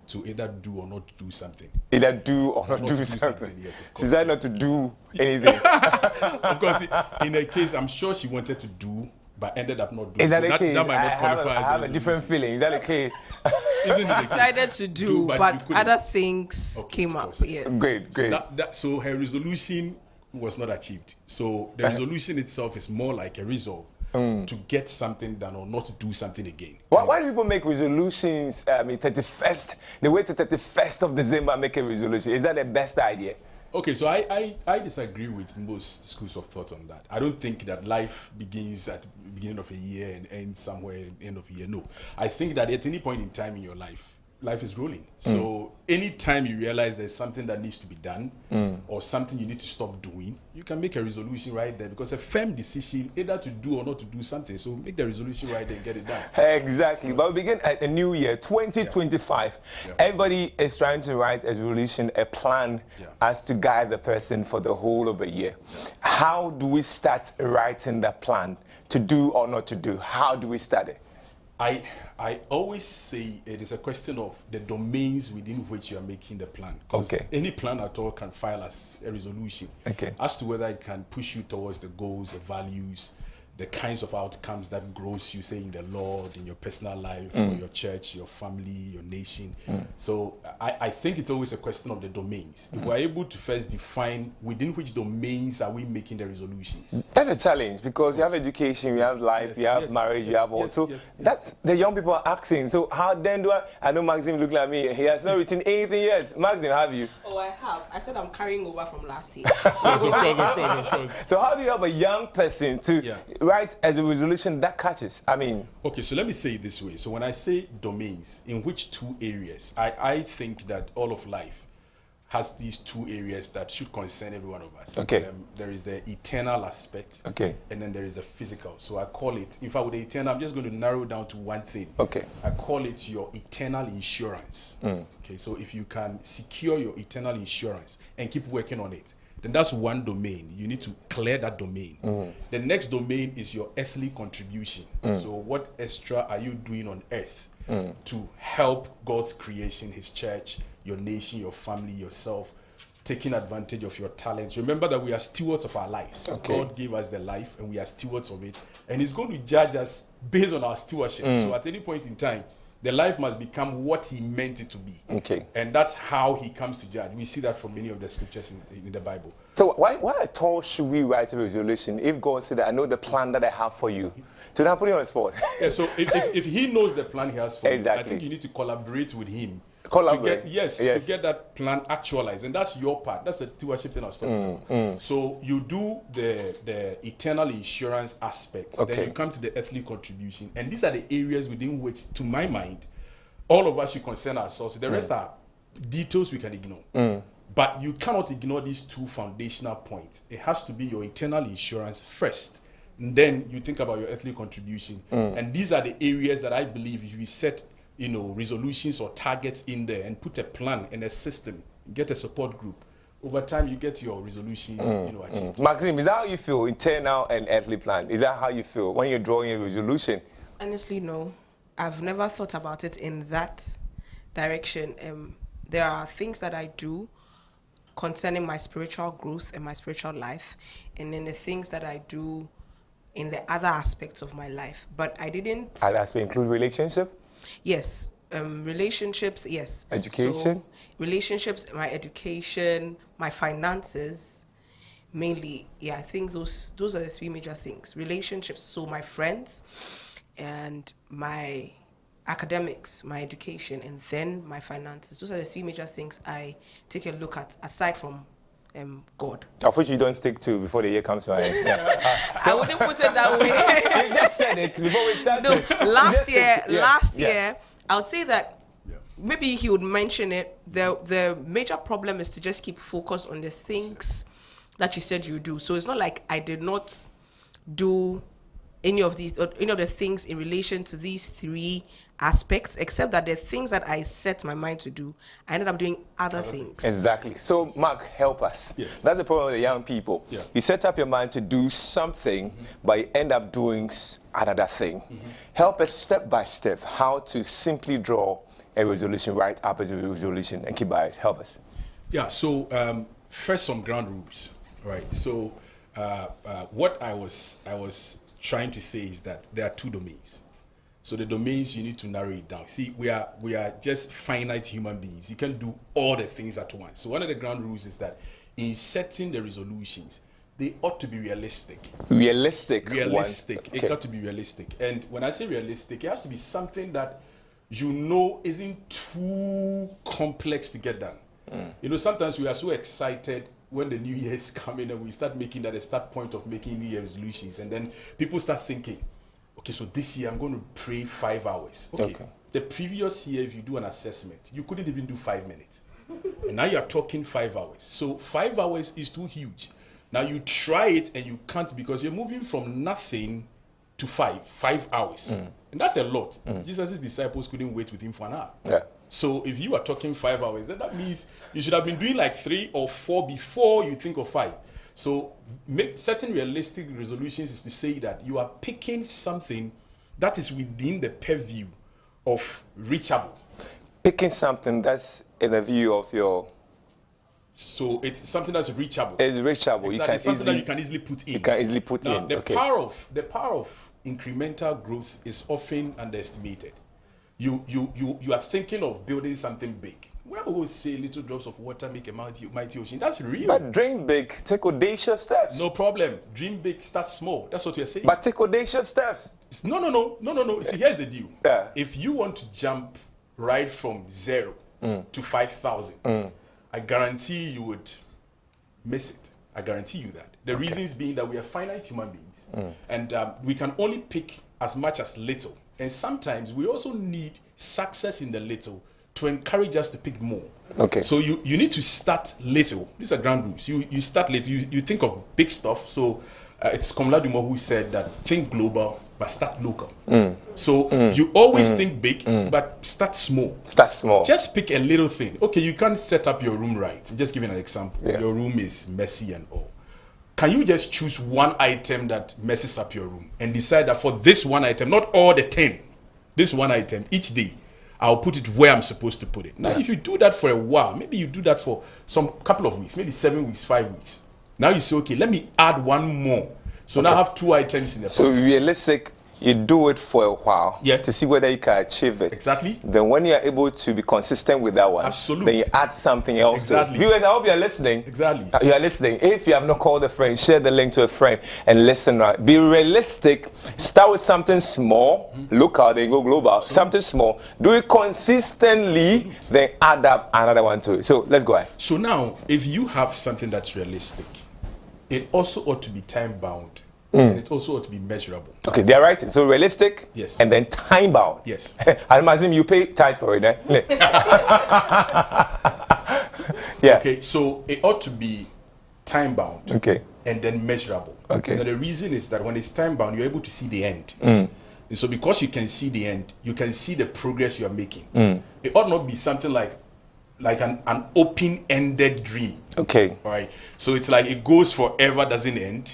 Speaker 14: to either do or not do something.
Speaker 1: Either do or not do something.
Speaker 14: Yes, of course.
Speaker 1: She decided not to do anything.
Speaker 14: Of course, in a case, I'm sure she wanted to do, but ended up not doing.
Speaker 1: Is that okay?
Speaker 14: That might not qualify
Speaker 1: I have a different feeling. Is that okay?
Speaker 14: I
Speaker 15: decided to do, but other things came up. Yeah.
Speaker 1: Great.
Speaker 14: So her resolution was not achieved. So the resolution itself is more like a resolve to get something done or not to do something again.
Speaker 1: Why do people make resolutions? 31st, the way to 31st of December make a resolution. Is that the best idea?
Speaker 14: Okay, so I disagree with most schools of thought on that. I don't think that life begins at the beginning of a year and ends somewhere at the end of a year. No. I think that at any point in time in your life is rolling. So anytime you realize there's something that needs to be done or something you need to stop doing, you can make a resolution right there, because a firm decision either to do or not to do something. So make the resolution right there and get it done.
Speaker 1: Exactly. So, but we begin at the new year, 2025. Everybody is trying to write a resolution, a plan as to guide the person for the whole of the year. How do we start writing that plan to do or not to do? How do we start it?
Speaker 14: I always say it is a question of the domains within which you are making the plan. Because any plan at all can file as a resolution. As to whether it can push you towards the goals, the values, the kinds of outcomes that grows you, say, in the Lord, in your personal life, for your church, your family, your nation. So I think it's always a question of the domains. If we're able to first define within which domains are we making the resolutions.
Speaker 1: That's a challenge, because you have education, you have life, you have marriage, you have all. So that's the young people are asking. So how then do I know 𝗟𝗟𝗚𝗚 look like me. He has not written anything yet. 𝗟𝗟𝗚𝗚, have you?
Speaker 15: Oh, I have. I said I'm carrying over from last year.
Speaker 14: Yes, of course.
Speaker 1: So how do you help a young person to write as a resolution that catches?
Speaker 14: Okay, so let me say it this way. So when I say domains, in which two areas? I think that all of life has these two areas that should concern every one of us. There is the eternal aspect, and then there is the physical. So I call it, in fact, with the eternal, I'm just going to narrow down to one thing. I call it your eternal insurance. Okay, so if you can secure your eternal insurance and keep working on it, then that's one domain. You need to clear that domain. The next domain is your earthly contribution. So what extra are you doing on earth to help God's creation, his church, your nation, your family, yourself, taking advantage of your talents. Remember that we are stewards of our lives.
Speaker 1: Okay.
Speaker 14: God gave us the life and we are stewards of it. And he's going to judge us based on our stewardship. So at any point in time, the life must become what he meant it to be.
Speaker 1: Okay.
Speaker 14: And that's how he comes to judge. We see that from many of the scriptures in the Bible.
Speaker 1: So why at all should we write a resolution if God said that I know the plan that I have for you? So now put it on the spot.
Speaker 14: Yeah, so if he knows the plan he has for you, I think you need to collaborate with him.
Speaker 1: Collaborate.
Speaker 14: To get that plan actualized. And that's your part. That's the stewardship thing I was talking about. So you do the eternal insurance aspect.
Speaker 1: Okay.
Speaker 14: Then you come to the earthly contribution. And these are the areas within which, to my mind, all of us should concern ourselves. The rest are details we can ignore. But you cannot ignore these two foundational points. It has to be your eternal insurance first. And then you think about your earthly contribution. And these are the areas that I believe if we set resolutions or targets in there and put a plan and a system, get a support group, over time you get your resolutions achieved.
Speaker 1: Maxime, is that how you feel, internal and earthly plan? Is that how you feel when you're drawing a resolution?
Speaker 15: Honestly, no. I've never thought about it in that direction. There are things that I do concerning my spiritual growth and my spiritual life, and then the things that I do in the other aspects of my life. But I didn't...
Speaker 1: Other aspects include relationship?
Speaker 15: Yes. Relationships, yes.
Speaker 1: Education?
Speaker 15: So, relationships, my education, my finances, mainly. Yeah, I think those are the three major things. Relationships, so my friends, and my academics, my education, and then my finances. Those are the three major things I take a look at, aside from God.
Speaker 1: Of which you don't stick to before the year comes to an end. Yeah.
Speaker 15: I wouldn't put it that way.
Speaker 1: You just said it before we started.
Speaker 15: No, last year, I would say that maybe he would mention it. The major problem is to just keep focused on the things that you said you do. So it's not like I did not do any of the things in relation to these three aspects, except that the things that I set my mind to do, I ended up doing other things.
Speaker 1: Exactly. So, Mark, help us.
Speaker 14: Yes.
Speaker 1: That's the problem with the young people.
Speaker 14: Yeah.
Speaker 1: You set up your mind to do something, but you end up doing another thing. Help us step by step how to simply draw a resolution, write up a resolution, and keep by it. Help us.
Speaker 14: Yeah, so first some ground rules, right? So what I was trying to say is that there are two domains. So the domains, you need to narrow it down. See, we are just finite human beings. You can't do all the things at once. So one of the ground rules is that in setting the resolutions, they ought to be realistic.
Speaker 1: Realistic.
Speaker 14: Realistic.
Speaker 1: Okay.
Speaker 14: It got to be realistic. And when I say realistic, it has to be something that isn't too complex to get done. Sometimes we are so excited when the new year is coming and we start making that a start point of making New Year resolutions. And then people start thinking, okay, so this year I'm going to pray 5 hours. Okay. The previous year, if you do an assessment, you couldn't even do 5 minutes. And now you're talking 5 hours. So 5 hours is too huge. Now you try it and you can't because you're moving from nothing to 5 hours. And that's a lot. Jesus' disciples couldn't wait with him for an hour.
Speaker 1: Yeah.
Speaker 14: So if you are talking 5 hours, then that means you should have been doing like 3 or 4 before you think of 5. So setting realistic resolutions is to say that you are picking something that is within the purview of reachable.
Speaker 1: Picking something that's in the view of your...
Speaker 14: So it's something that's reachable.
Speaker 1: It's reachable.
Speaker 14: Exactly. It's something that you can easily put in.
Speaker 1: You can easily put in.
Speaker 14: The power of incremental growth is often underestimated. You are thinking of building something big. Where we say little drops of water make a mighty ocean. That's real.
Speaker 1: But dream big, take audacious steps.
Speaker 14: No problem. Dream big, start small. That's what you're saying.
Speaker 1: But take audacious steps.
Speaker 14: No. See, here's the deal.
Speaker 1: Yeah.
Speaker 14: If you want to jump right from 0 to 5,000, I guarantee you would miss it. I guarantee you that. The reasons being that we are finite human beings. And we can only pick as much as little. And sometimes we also need success in the little to encourage us to pick more.
Speaker 1: Okay.
Speaker 14: So you need to start little. These are ground rules. You start little. You think of big stuff. So it's Komla Dumo who said that think global, but start local. So you always think big, but start small.
Speaker 1: Start small.
Speaker 14: Just pick a little thing. Okay, you can't set up your room right. I'm just giving an example.
Speaker 1: Yeah.
Speaker 14: Your room is messy and all. Can you just choose one item that messes up your room and decide that for this one item, not all the 10, this one item each day, I'll put it where I'm supposed to put it. Now, if you do that for a while, maybe you do that for some couple of weeks, maybe 7 weeks, 5 weeks. Now you say, okay, let me add one more. So now I have 2 items in the
Speaker 1: So realistic, you do it for a while to see whether you can achieve it.
Speaker 14: Exactly.
Speaker 1: Then when you are able to be consistent with that one, then you add something else to it. Viewers, I hope you are listening.
Speaker 14: Exactly.
Speaker 1: You are listening. If you have not called a friend, share the link to a friend and listen. Right? Be realistic. Start with something small. Local, then go global. Something small. Do it consistently, then add up another one to it. So let's go ahead.
Speaker 14: So now, if you have something that's realistic, it also ought to be time bound. And it also ought to be measurable.
Speaker 1: Okay, they're right. So realistic,
Speaker 14: yes,
Speaker 1: and then time bound.
Speaker 14: Yes.
Speaker 1: I imagine you pay tithe for it, eh?
Speaker 14: Yeah. Okay, so it ought to be time bound.
Speaker 1: Okay.
Speaker 14: And then measurable.
Speaker 1: Okay.
Speaker 14: Now the reason is that when it's time bound, you're able to see the end. And so because you can see the end, you can see the progress you are making. It ought not be something like an open-ended dream.
Speaker 1: Okay.
Speaker 14: All right. So it's like it goes forever, doesn't end.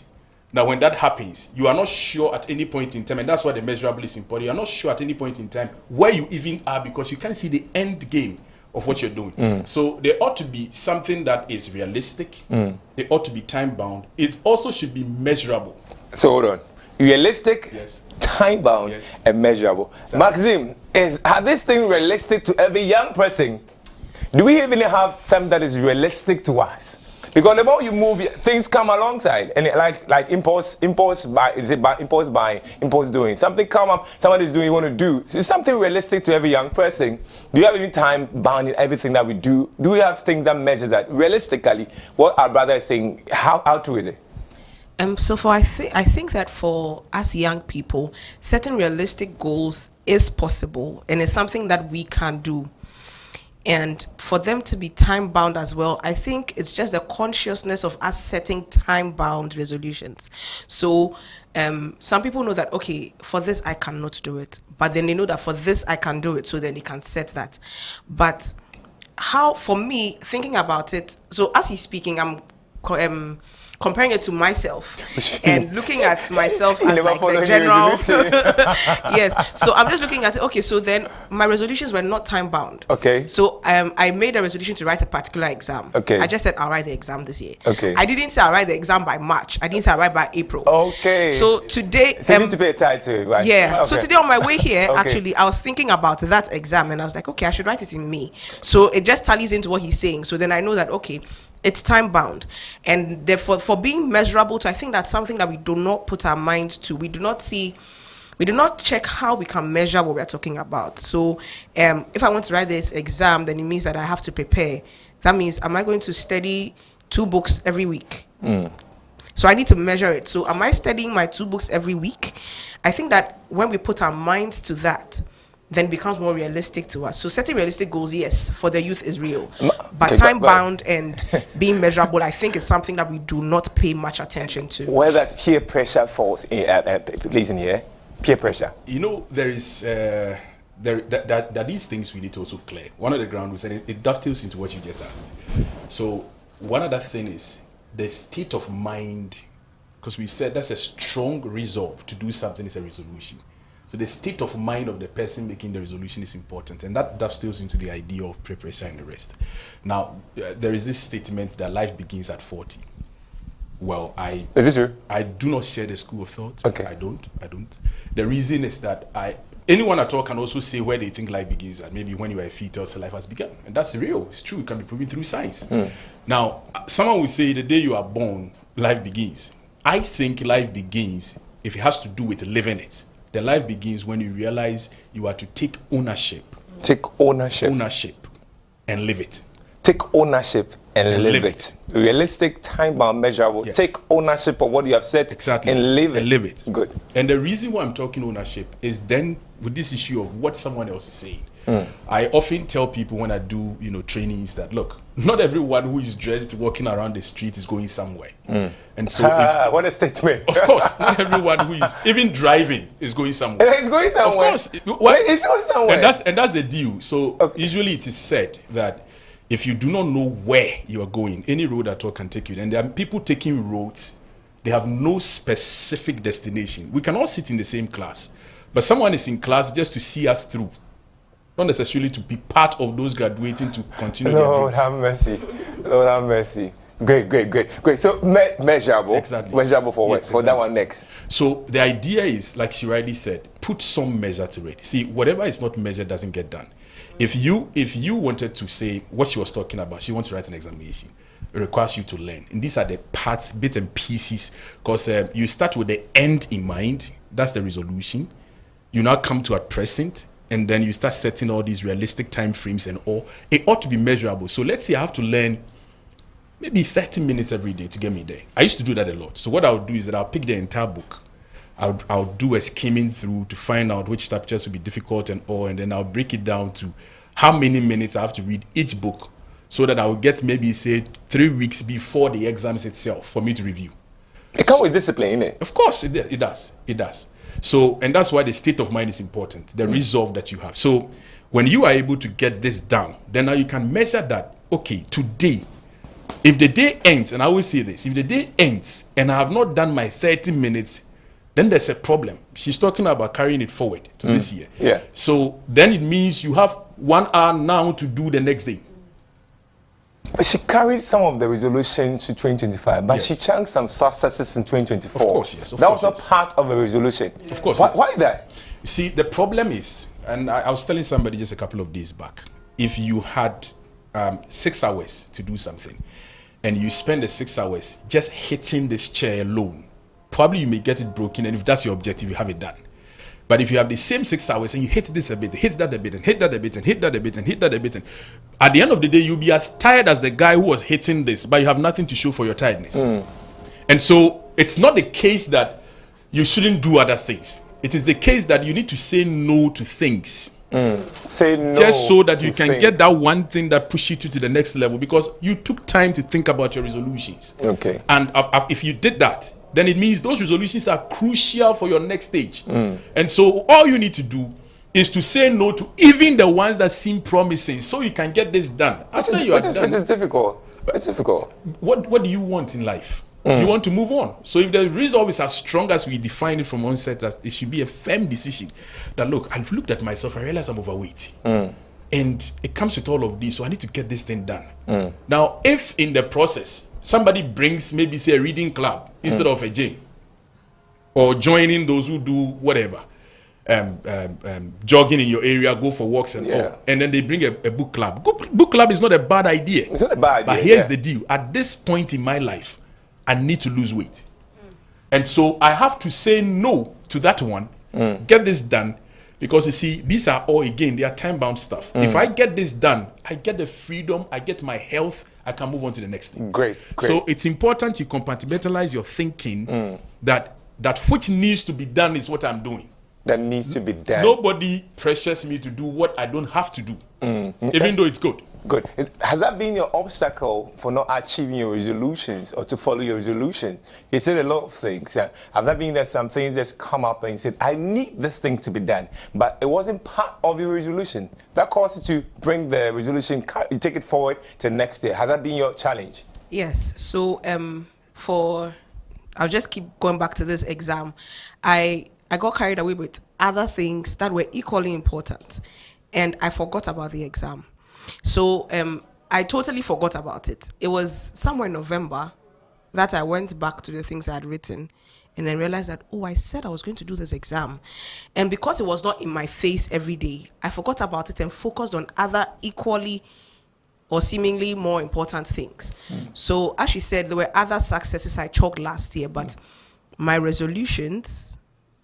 Speaker 14: Now, when that happens, you are not sure at any point in time, and that's why the measurable is important. You are not sure at any point in time where you even are because you can't see the end game of what you're doing. So there ought to be something that is realistic. It ought to be time bound. It also should be measurable.
Speaker 1: So hold on. Realistic,
Speaker 14: yes,
Speaker 1: time bound, yes, and measurable. Exactly. Maxim, is this thing realistic to every young person? Do we even have something that is realistic to us? Because the more you move, things come alongside, and like impulse buy, is it impulse buying, impulse doing? Something come up, somebody's doing, you want to do. So it's something realistic to every young person. Do you have any time bound in everything that we do? Do we have things that measure that realistically? What our brother is saying, how true is it?
Speaker 15: So I think that for us young people, setting realistic goals is possible, and it's something that we can do. And for them to be time bound as well, I think it's just the consciousness of us setting time bound resolutions. So some people know that, okay, for this I cannot do it, but then they know that for this I can do it, so then they can set that. But how, for me, thinking about it, so as he's speaking, I'm comparing it to myself and looking at myself as like the general. Yes. So I'm just looking at it. Okay, so then my resolutions were not time bound.
Speaker 1: Okay.
Speaker 15: So I made a resolution to write a particular exam.
Speaker 1: Okay.
Speaker 15: I just said I'll write the exam this year.
Speaker 1: Okay.
Speaker 15: I didn't say I'll write the exam by March. I didn't say I'll write by April.
Speaker 1: Okay.
Speaker 15: So today,
Speaker 1: so you need to pay a tithe to it, right?
Speaker 15: Yeah.
Speaker 1: Okay.
Speaker 15: So today on my way here, actually, I was thinking about that exam, and I was like, okay, I should write it in May. So it just tallies into what he's saying. So then I know that, okay, it's time bound, and therefore for being measurable to, I think that's something that we do not put our minds to. We do not check how we can measure what we're talking about. So if I want to write this exam, then it means that I have to prepare. That means, am I going to study 2 books every week? So I need to measure it. So am I studying my 2 books every week? I think that when we put our minds to that, then it becomes more realistic to us. So setting realistic goals, yes, for the youth is real. But time bound and being measurable, I think, is something that we do not pay much attention to.
Speaker 1: Where that peer pressure falls, please, in here, peer pressure.
Speaker 14: You know, there is that these things we need to also clear. One of the ground was, and it dovetails into what you just asked. So one other thing is the state of mind, because we said that's a strong resolve to do something is a resolution. So the state of mind of the person making the resolution is important, and that dovetails into the idea of peer pressure and the rest. Now, there is this statement that life begins at 40. Well,
Speaker 1: is it true?
Speaker 14: I do not share the school of thought.
Speaker 1: Okay.
Speaker 14: I don't. The reason is that anyone at all can also say where they think life begins at. Maybe when you are a fetus, life has begun, and that's real. It's true. It can be proven through science. Now, someone will say the day you are born, life begins. I think life begins if it has to do with living it. The life begins when you realize you are to take ownership.
Speaker 1: Take ownership.
Speaker 14: Ownership and live it.
Speaker 1: Take ownership and live it. Realistic, time-bound, measurable. Yes. Take ownership of what you have said.
Speaker 14: Exactly.
Speaker 1: And live it.
Speaker 14: And live it.
Speaker 1: Good.
Speaker 14: And the reason why I'm talking ownership is then with this issue of what someone else is saying. I often tell people when I do, trainings that, look, not everyone who is dressed walking around the street is going somewhere. And so
Speaker 1: what a statement.
Speaker 14: Of course, not everyone who is even driving is going somewhere.
Speaker 1: It's going somewhere.
Speaker 14: Of course.
Speaker 1: It's going somewhere.
Speaker 14: And that's the deal. So usually it is said that if you do not know where you are going, any road at all can take you. And there are people taking roads, they have no specific destination. We can all sit in the same class, but someone is in class just to see us through. not necessarily to be part of those graduating to continue their
Speaker 1: Lord
Speaker 14: dreams.
Speaker 1: have mercy. Lord have mercy. Great. So measurable.
Speaker 14: Exactly.
Speaker 1: Measurable for what?
Speaker 14: Yes,
Speaker 1: For that one next.
Speaker 14: So the idea is, like she rightly said, put some measure to it. See, whatever is not measured doesn't get done. If you wanted to say what she was talking about, she wants to write an examination. It requires you to learn. And these are the parts, bits and pieces, because you start with the end in mind. That's the resolution. You now come to at present, and then you start setting all these realistic time frames and all. It ought to be measurable. So let's say I have to learn maybe 30 minutes every day to get me there. I used to do that a lot. So what I'll do is that I'll pick the entire book. I'll do a skimming through to find out which chapters will be difficult and all, and then I'll break it down to how many minutes I have to read each book, so that I will get maybe, say, 3 weeks before the exams itself for me to review.
Speaker 1: It comes with discipline, innit? Of
Speaker 14: course, it does. So, and that's why the state of mind is important, the resolve that you have. So when you are able to get this down, then now you can measure that, okay, today, if the day ends, and I always say this, if the day ends and I have not done my 30 minutes, then there's a problem. She's talking about carrying it forward to this year.
Speaker 1: Yeah.
Speaker 14: So then it means you have 1 hour now to do the next day.
Speaker 1: But she carried some of the resolutions to 2025, but she chunked some successes in 2024.
Speaker 14: Of course, yes.
Speaker 1: That was not part of a resolution.
Speaker 14: Of course,
Speaker 1: Why that?
Speaker 14: You see, the problem is, and I was telling somebody just a couple of days back, if you had 6 hours to do something, and you spend the 6 hours just hitting this chair alone, probably you may get it broken, and if that's your objective, you have it done. But if you have the same 6 hours and you hit this a bit, hit that a bit, and hit that a bit, and hit that a bit, and hit that a bit, and at the end of the day, you'll be as tired as the guy who was hitting this, but you have nothing to show for your tiredness. And so it's not the case that you shouldn't do other things. It is the case that you need to say no to things.
Speaker 1: Say no.
Speaker 14: Just so that you can get that one thing that pushes you to the next level, because you took time to think about your resolutions.
Speaker 1: Okay.
Speaker 14: And if you did that, then it means those resolutions are crucial for your next stage. And so all you need to do is to say no to even the ones that seem promising, so you can get this done. After you are done,
Speaker 1: it is difficult. It's difficult.
Speaker 14: What do you want in life? You want to move on. So if the resolve is as strong as we define it from onset, that it should be a firm decision that, look, I've looked at myself, I realize I'm overweight. And it comes with all of this, so I need to get this thing done. Now, if in the process, somebody brings maybe, say, a reading club instead of a gym, or joining those who do whatever, jogging in your area, go for walks and all, and then they bring a book club. Book club is not a bad idea.
Speaker 1: It's not a bad idea.
Speaker 14: But here's the deal. At this point in my life, I need to lose weight. And so I have to say no to that one, get this done, because you see, these are all, again, they are time-bound stuff. If I get this done, I get the freedom, I get my health, I can move on to the next thing.
Speaker 1: Great.
Speaker 14: So it's important you compartmentalize your thinking that which needs to be done is what I'm doing.
Speaker 1: That needs to be done.
Speaker 14: Nobody pressures me to do what I don't have to do, even though it's good.
Speaker 1: Good. Has that been your obstacle for not achieving your resolutions or to follow your resolutions? You said a lot of things. Have that been that some things just come up and you said, I need this thing to be done, but it wasn't part of your resolution? That caused you to bring the resolution, you take it forward to next year. Has that been your challenge?
Speaker 15: Yes. So I'll just keep going back to this exam. I got carried away with other things that were equally important, and I forgot about the exam. So I totally forgot about it. It was somewhere in November that I went back to the things I had written and then realized that, I said I was going to do this exam. And because it was not in my face every day, I forgot about it and focused on other equally or seemingly more important things. So as she said, there were other successes I chalked last year, but my resolutions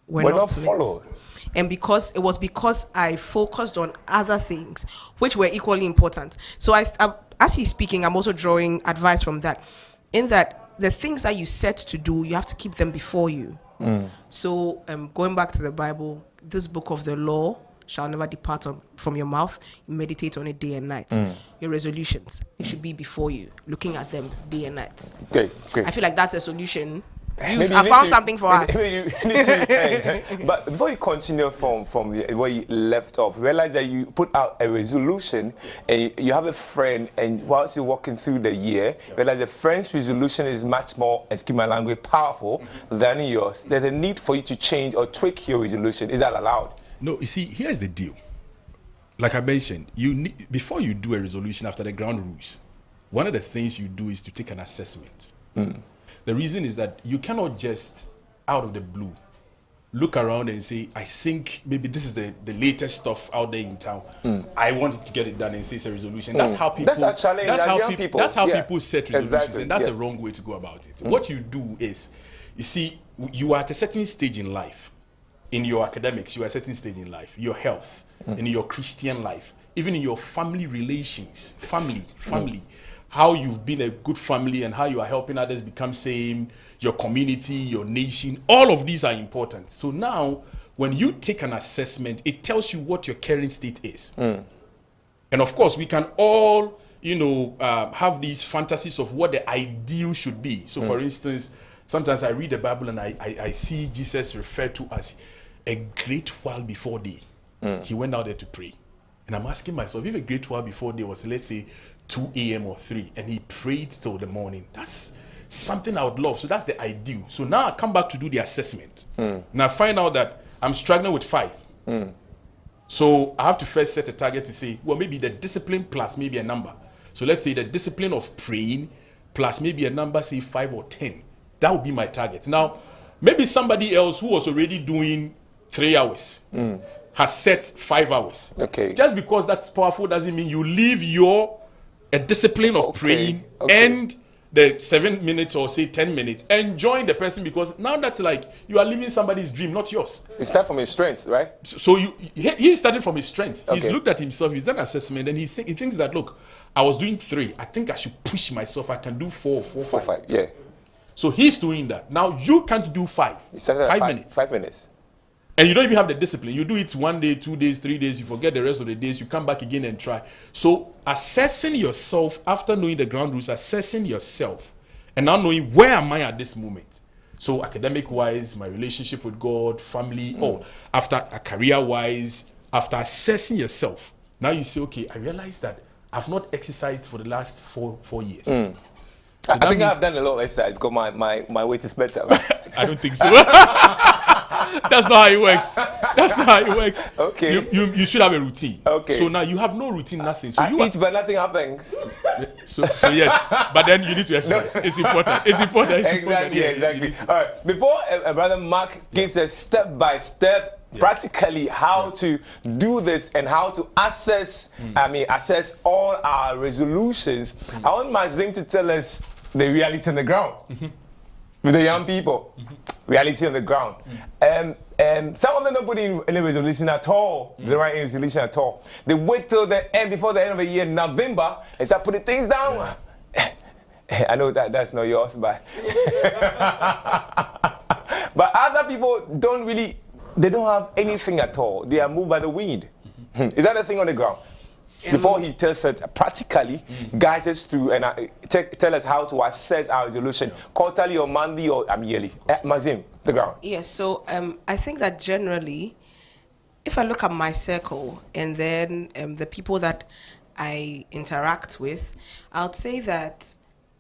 Speaker 15: were not followed. And because I focused on other things which were equally important. So as he's speaking, I'm also drawing advice from that, in that the things that you set to do, you have to keep them before you. So going back to the Bible, this book of the law shall never depart from your mouth. You meditate on it day and night. Your resolutions, it should be before you, looking at them day and night.
Speaker 1: Great.
Speaker 15: I feel like that's a solution.
Speaker 1: I
Speaker 15: found something for us.
Speaker 1: You need to but before you continue from where you left off, realize that you put out a resolution and you have a friend, and whilst you're walking through the year, realize the friend's resolution is much more, excuse my language, powerful than yours. There's a need for you to change or tweak your resolution. Is that allowed?
Speaker 14: No, you see, here's the deal. like I mentioned, before you do a resolution after the ground rules, one of the things you do is to take an assessment. The reason is that you cannot just, out of the blue, look around and say, I think maybe this is the latest stuff out there in town. I want to get it done and say it's a resolution. That's how people. That's a challenge. That's how people set resolutions, and that's a wrong way to go about it. What you do is, you see, you are at a certain stage in life. In your academics, you are at a certain stage in life. Your health, in your Christian life, even in your family relations, family. How you've been a good family and how you are helping others become same, your community, your nation, all of these are important. So now, when you take an assessment, it tells you what your current state is. And of course, we can all, have these fantasies of what the ideal should be. So for instance, sometimes I read the Bible and I see Jesus referred to as a great while before day. He went out there to pray. And I'm asking myself, if a great while before day was, let's say, 2 a.m. or 3, and he prayed till the morning, that's something I would love. So that's the ideal. So now I come back to do the assessment. Now I find out that I'm struggling with 5. So I have to first set a target to say, well, maybe the discipline plus maybe a number. So let's say the discipline of praying plus maybe a number, say 5 or 10. That would be my target. Now, maybe somebody else who was already doing 3 hours has set 5 hours. Okay. Just because that's powerful doesn't mean you leave a discipline of praying and the 7 minutes or say 10 minutes and join the person, because now that's like you are living somebody's dream, not yours.
Speaker 1: You start from his strength, right?
Speaker 14: So he started from his strength. He's looked at himself, he's done assessment, and he thinks that, look, I was doing 3. I think I should push myself. I can do 4, 5.
Speaker 1: Yeah.
Speaker 14: So he's doing that. Now you can't do 5.
Speaker 1: You started at 5 minutes. 5 minutes.
Speaker 14: And you don't even have the discipline. You do it 1 day, 2 days, 3 days. You forget the rest of the days. You come back again and try. So assessing yourself after knowing the ground rules, assessing yourself, and now knowing where am I at this moment. So academic-wise, my relationship with God, family, after career-wise, after assessing yourself, now you say, okay, I realize that I've not exercised for the last 4 years. So
Speaker 1: I think I've done a lot of exercise because my weight is better.
Speaker 14: I don't think so. That's not how it works. That's not how it works.
Speaker 1: Okay.
Speaker 14: You should have a routine.
Speaker 1: Okay.
Speaker 14: So now you have no routine, nothing. So
Speaker 1: I eat, but nothing happens.
Speaker 14: So yes, but then you need to exercise. It's important. It's important. It's
Speaker 1: exactly.
Speaker 14: important.
Speaker 1: Yeah, exactly. All right. Before Brother Mark gives us step-by-step, practically how to do this and how to assess all our resolutions, I want Mazim to tell us the reality on the ground with the young people. Reality on the ground. Some of them don't put in any resolution at all. They don't write any resolution at all. They wait till the end, before the end of the year, November, and start putting things down. I know that's not yours, but but other people don't really. They don't have anything at all. They are moved by the wind. Is that a thing on the ground? Before he tells us practically, guides us through and tell us how to assess our resolution, quarterly or monthly or yearly. Mazim, the ground.
Speaker 15: Yes, so I think that generally, if I look at my circle and then the people that I interact with, I would say that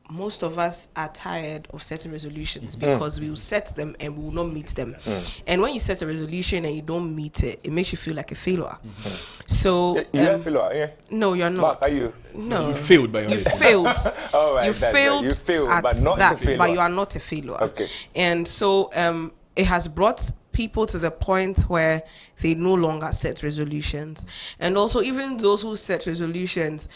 Speaker 15: most of us are tired of setting resolutions because we will set them and we will not meet them. And when you set a resolution and you don't meet it, it makes you feel like a failure. So
Speaker 1: you're a failure, yeah?
Speaker 15: No, you're not.
Speaker 1: Mark, are you?
Speaker 15: No,
Speaker 14: you failed by
Speaker 15: you failed.
Speaker 1: All right,
Speaker 15: you failed at
Speaker 1: but not
Speaker 15: that,
Speaker 1: a failure.
Speaker 15: but you are not a failure.
Speaker 1: Okay.
Speaker 15: And so it has brought people to the point where they no longer set resolutions. And also, even those who set resolutions,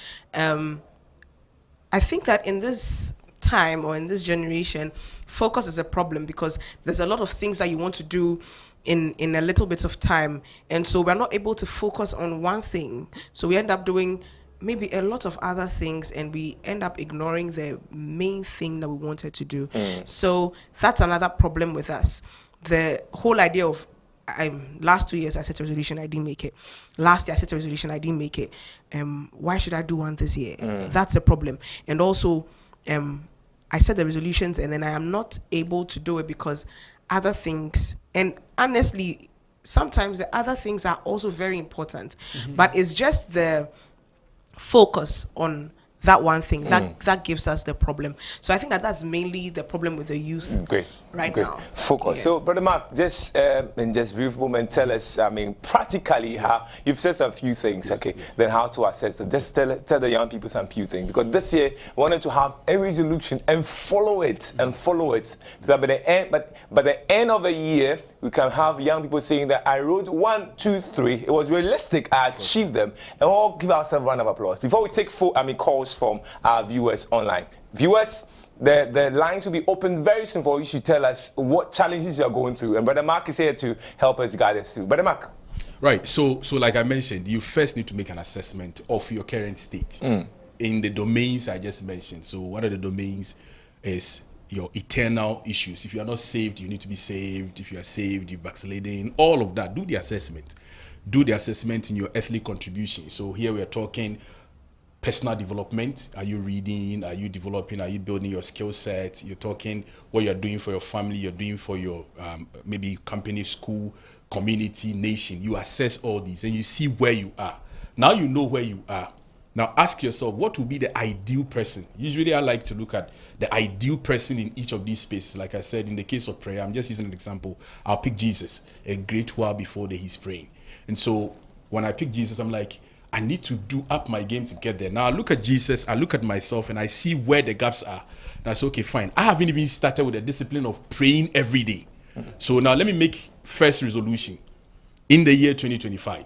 Speaker 15: I think that in this time or in this generation, focus is a problem because there's a lot of things that you want to do in a little bit of time. And so we're not able to focus on one thing. So we end up doing maybe a lot of other things and we end up ignoring the main thing that we wanted to do. So that's another problem with us. The whole idea of last 2 years I set a resolution, I didn't make it. Last year I set a resolution, I didn't make it. Why should I do one this year? That's a problem. And also, I set the resolutions and then I am not able to do it because other things, and honestly, sometimes the other things are also very important, but it's just the focus on that one thing that gives us the problem. So I think that that's mainly the problem with the youth right now.
Speaker 1: Focus.
Speaker 15: Yeah.
Speaker 1: So, Brother Mark, just in just brief moment, tell us, I mean, practically how, you've said a few things, okay, then how to assess them. Just tell the young people some few things. Because this year, we wanted to have a resolution and follow it, Because by the end of the year, we can have young people saying that I wrote 1, 2, 3. It was realistic. I achieved them. And we'll give ourselves a round of applause. Before we take calls from our viewers online. Viewers, the lines will be open very soon for you to tell us what challenges you are going through. And Brother Mark is here to help us guide us through. Brother Mark.
Speaker 14: Right. So like I mentioned, you first need to make an assessment of your current state in the domains I just mentioned. So one of the domains is your eternal issues. If you are not saved, you need to be saved. If you are saved, you're backsliding. All of that. Do the assessment. Do the assessment in your earthly contribution. So here we are talking personal development. Are you reading? Are you developing? Are you building your skill set? You're talking what you're doing for your family, you're doing for your maybe company, school, community, nation. You assess all these and you see where you are. Now you know where you are. Now ask yourself, what will be the ideal person? Usually I like to look at the ideal person in each of these spaces. Like I said, in the case of prayer, I'm just using an example. I'll pick Jesus a great while before he's praying. And so when I pick Jesus, I'm like, I need to do up my game to get there. Now I look at Jesus, I look at myself, and I see where the gaps are. And I say, okay, fine. I haven't even started with the discipline of praying every day. So now let me make first resolution. In the year 2025,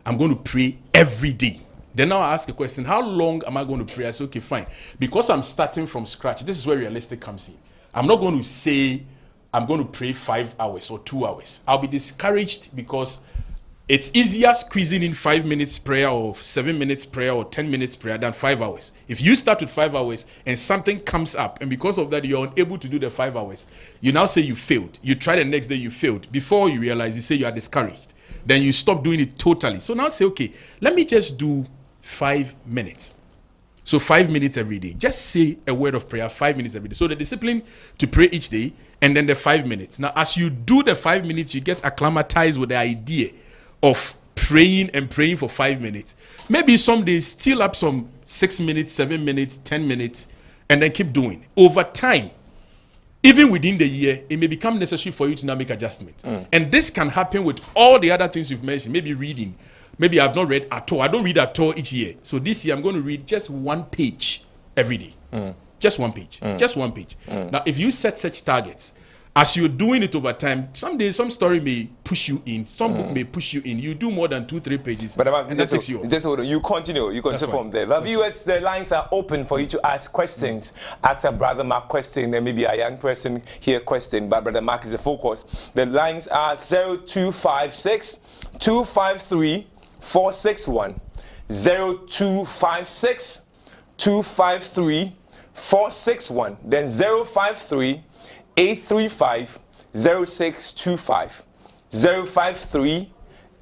Speaker 14: I'm going to pray every day. Then now I ask a question, how long am I going to pray? I say, okay, fine. Because I'm starting from scratch, this is where realistic comes in. I'm not going to say I'm going to pray 5 hours or 2 hours. I'll be discouraged because it's easier squeezing in 5 minutes prayer or 7 minutes prayer or 10 minutes prayer than 5 hours. If you start with 5 hours and something comes up and because of that you're unable to do the 5 hours, you now say you failed. You try the next day, you failed. Before you realize, you say you are discouraged. Then you stop doing it totally. So now say, okay, let me just do 5 minutes. So 5 minutes every day. Just say a word of prayer 5 minutes every day. So the discipline to pray each day and then the 5 minutes. Now as you do the 5 minutes, you get acclimatized with the idea of praying and praying for 5 minutes. Maybe some days steal up some 6 minutes, 7 minutes, 10 minutes, and then keep doing. Over time, even within the year, it may become necessary for you to now make adjustments. And this can happen with all the other things you've mentioned. Maybe reading. Maybe I've not read at all. I don't read at all each year. So this year, I'm going to read just 1 page every day. Just 1 page. Just 1 page. Now, if you set such targets, as you're doing it over time, some days, some story may push you in, some book may push you in. You do more than 2-3 pages,
Speaker 1: but
Speaker 14: and that takes you off.
Speaker 1: Just hold on. You continue from there. The viewers, the lines are open for you to ask questions. Ask a Brother Mark question, then maybe a young person here question, but Brother Mark is the focus. The lines are 0256 253 461, 0256 253 461, then 053 835 0625, 053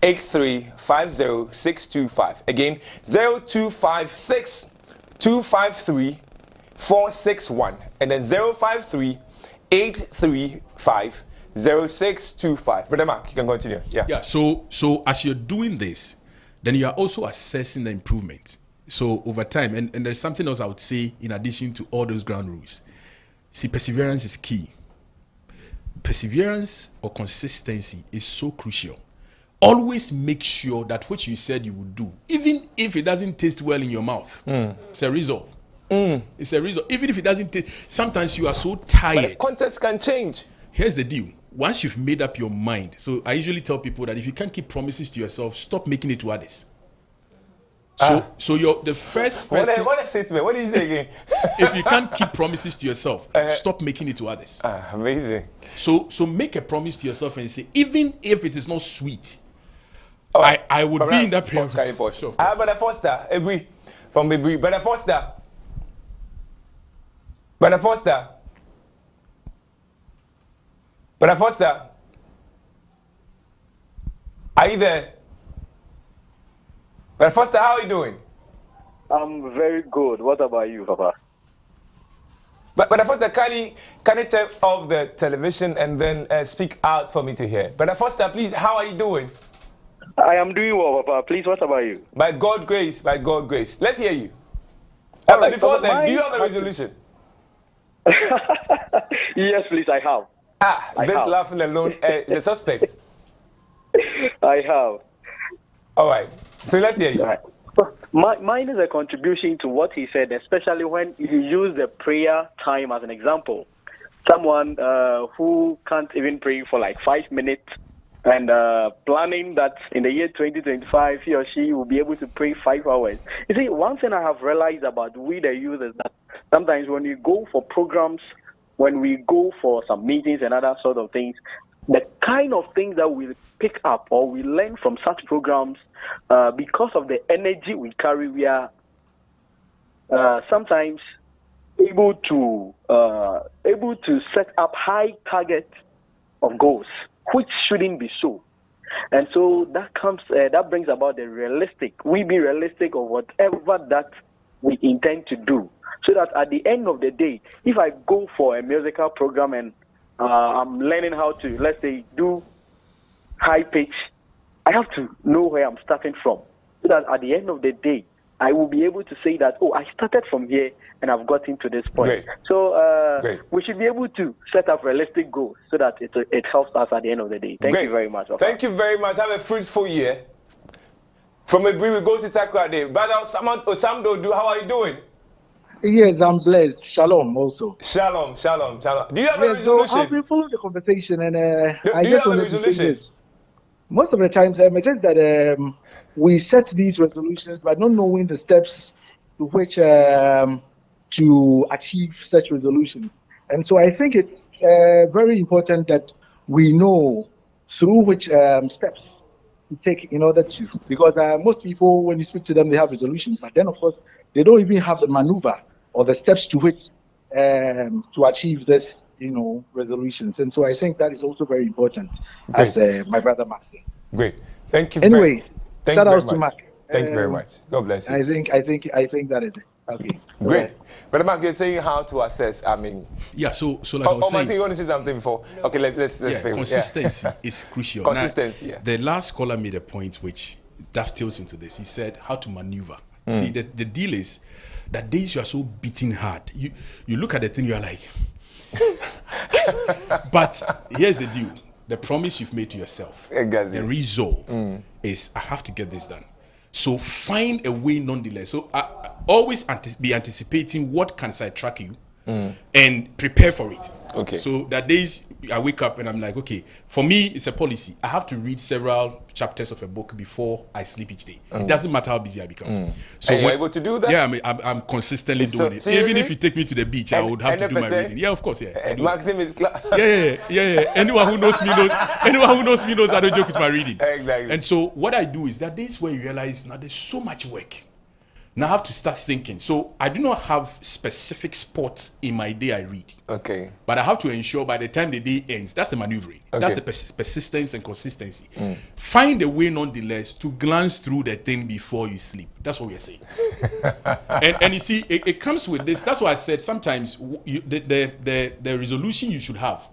Speaker 1: 8350 625. Again, 0256 253 461, and then 053 835 0625. Brother Mark, you can continue.
Speaker 14: Yeah. So as you're doing this, then you are also assessing the improvement. So over time, and there's something else I would say in addition to all those ground rules. See, perseverance is key. Perseverance or consistency is so crucial. Always make sure that what you said you would do, even if it doesn't taste well in your mouth, it's a resolve. It's a resolve. Even if it doesn't taste, sometimes you are so tired.
Speaker 1: But the context can change.
Speaker 14: Here's the deal. Once you've made up your mind, so I usually tell people that if you can't keep promises to yourself, stop making it to others. So you're the first person.
Speaker 1: What a statement. What did you say again?
Speaker 14: If you can't keep promises to yourself, stop making it to others.
Speaker 1: Amazing.
Speaker 14: So make a promise to yourself and say, even if it is not sweet, I would be in that prayer.
Speaker 1: Sure, Brother Foster, agree. From Brother Foster. Brother Foster. Brother Foster. Are you there? Brother Foster, how are you doing?
Speaker 16: I'm very good. What about you, Papa?
Speaker 1: Brother Foster, can you turn off the television and then speak out for me to hear? Brother Foster, please, how are you doing?
Speaker 16: I am doing well, Papa. Please, what about you?
Speaker 1: By God's grace, by God's grace. Let's hear you.
Speaker 16: Right,
Speaker 1: before then, do you have a resolution?
Speaker 16: Yes, please, I have.
Speaker 1: This laughing alone is a suspect.
Speaker 16: I have.
Speaker 1: All right. So let's hear you.
Speaker 16: Right. Mine is a contribution to what he said, especially when you use the prayer time as an example. Someone who can't even pray for like 5 minutes and planning that in the year 2025 he or she will be able to pray 5 hours. You see, one thing I have realized about we the youth is that sometimes when we go for programs, when we go for some meetings and other sort of things, the kind of things that we pick up or we learn from such programs, because of the energy we carry, we are sometimes able to set up high targets of goals, which shouldn't be so. And so that brings about the realistic. We be realistic of whatever that we intend to do, so that at the end of the day, if I go for a musical program and I'm learning how to, let's say, do high pitch, I have to know where I'm starting from, so that at the end of the day, I will be able to say that, oh, I started from here and I've gotten to this point.
Speaker 1: Great.
Speaker 16: So we should be able to set up realistic goals so that it helps us at the end of the day. Thank you very much.
Speaker 1: Thank you very much. Have a fruitful year. From a brief, we go to Takrade. Brother Osamdo, how are you doing?
Speaker 17: Yes, I'm blessed. Shalom also.
Speaker 1: Shalom. Do you have a resolution?
Speaker 17: So I've been following the conversation and I
Speaker 1: do you
Speaker 17: just
Speaker 1: have a
Speaker 17: wanted to say
Speaker 1: resolution?
Speaker 17: this. Most of the times, I think that we set these resolutions by not knowing the steps to which to achieve such resolutions. And so I think it's very important that we know through which steps to take in order to, because most people, when you speak to them, they have resolutions, but then of course, they don't even have the maneuver or the steps to which to achieve this, resolutions. And so I think that is also very important, as my brother Mark said.
Speaker 1: Great. Thank you.
Speaker 17: Anyway, shout out to Mark.
Speaker 1: Thank you very much. God bless you.
Speaker 17: I think that is it. Okay.
Speaker 1: Great. Brother Mark, you're saying how to assess. I mean,
Speaker 14: yeah. So like I was saying,
Speaker 1: you want to say something before? Okay, let's.
Speaker 14: Consistency is crucial.
Speaker 1: Consistency.
Speaker 14: Now, the last caller made a point which dovetails into this. He said how to maneuver. See, the deal is that days you are so beating hard. You look at the thing, you are like. But here's the deal: the promise you've made to yourself, the resolve is, I have to get this done. So find a way nonetheless. So always be anticipating what can sidetrack you and prepare for it.
Speaker 1: Okay.
Speaker 14: So that days I wake up and I'm like, okay, for me, it's a policy. I have to read several chapters of a book before I sleep each day. It doesn't matter how busy I become. So
Speaker 1: are you able to do that?
Speaker 14: Yeah, I'm consistently doing it.
Speaker 1: Seriously?
Speaker 14: Even if you take me to the beach, I would have to do my reading. Yeah, of course, yeah.
Speaker 1: Maxim is
Speaker 14: Yeah. Anyone who knows me knows. Anyone who knows me knows I don't joke with my reading.
Speaker 1: Exactly.
Speaker 14: And so what I do is that this is where you realize now there's so much work. Now I have to start thinking. So I do not have specific spots in my day I read.
Speaker 1: Okay.
Speaker 14: But I have to ensure by the time the day ends, that's the maneuvering.
Speaker 1: Okay.
Speaker 14: That's the persistence and consistency. Find a way nonetheless to glance through the thing before you sleep. That's what we are saying. and you see, it comes with this. That's why I said sometimes the resolution you should have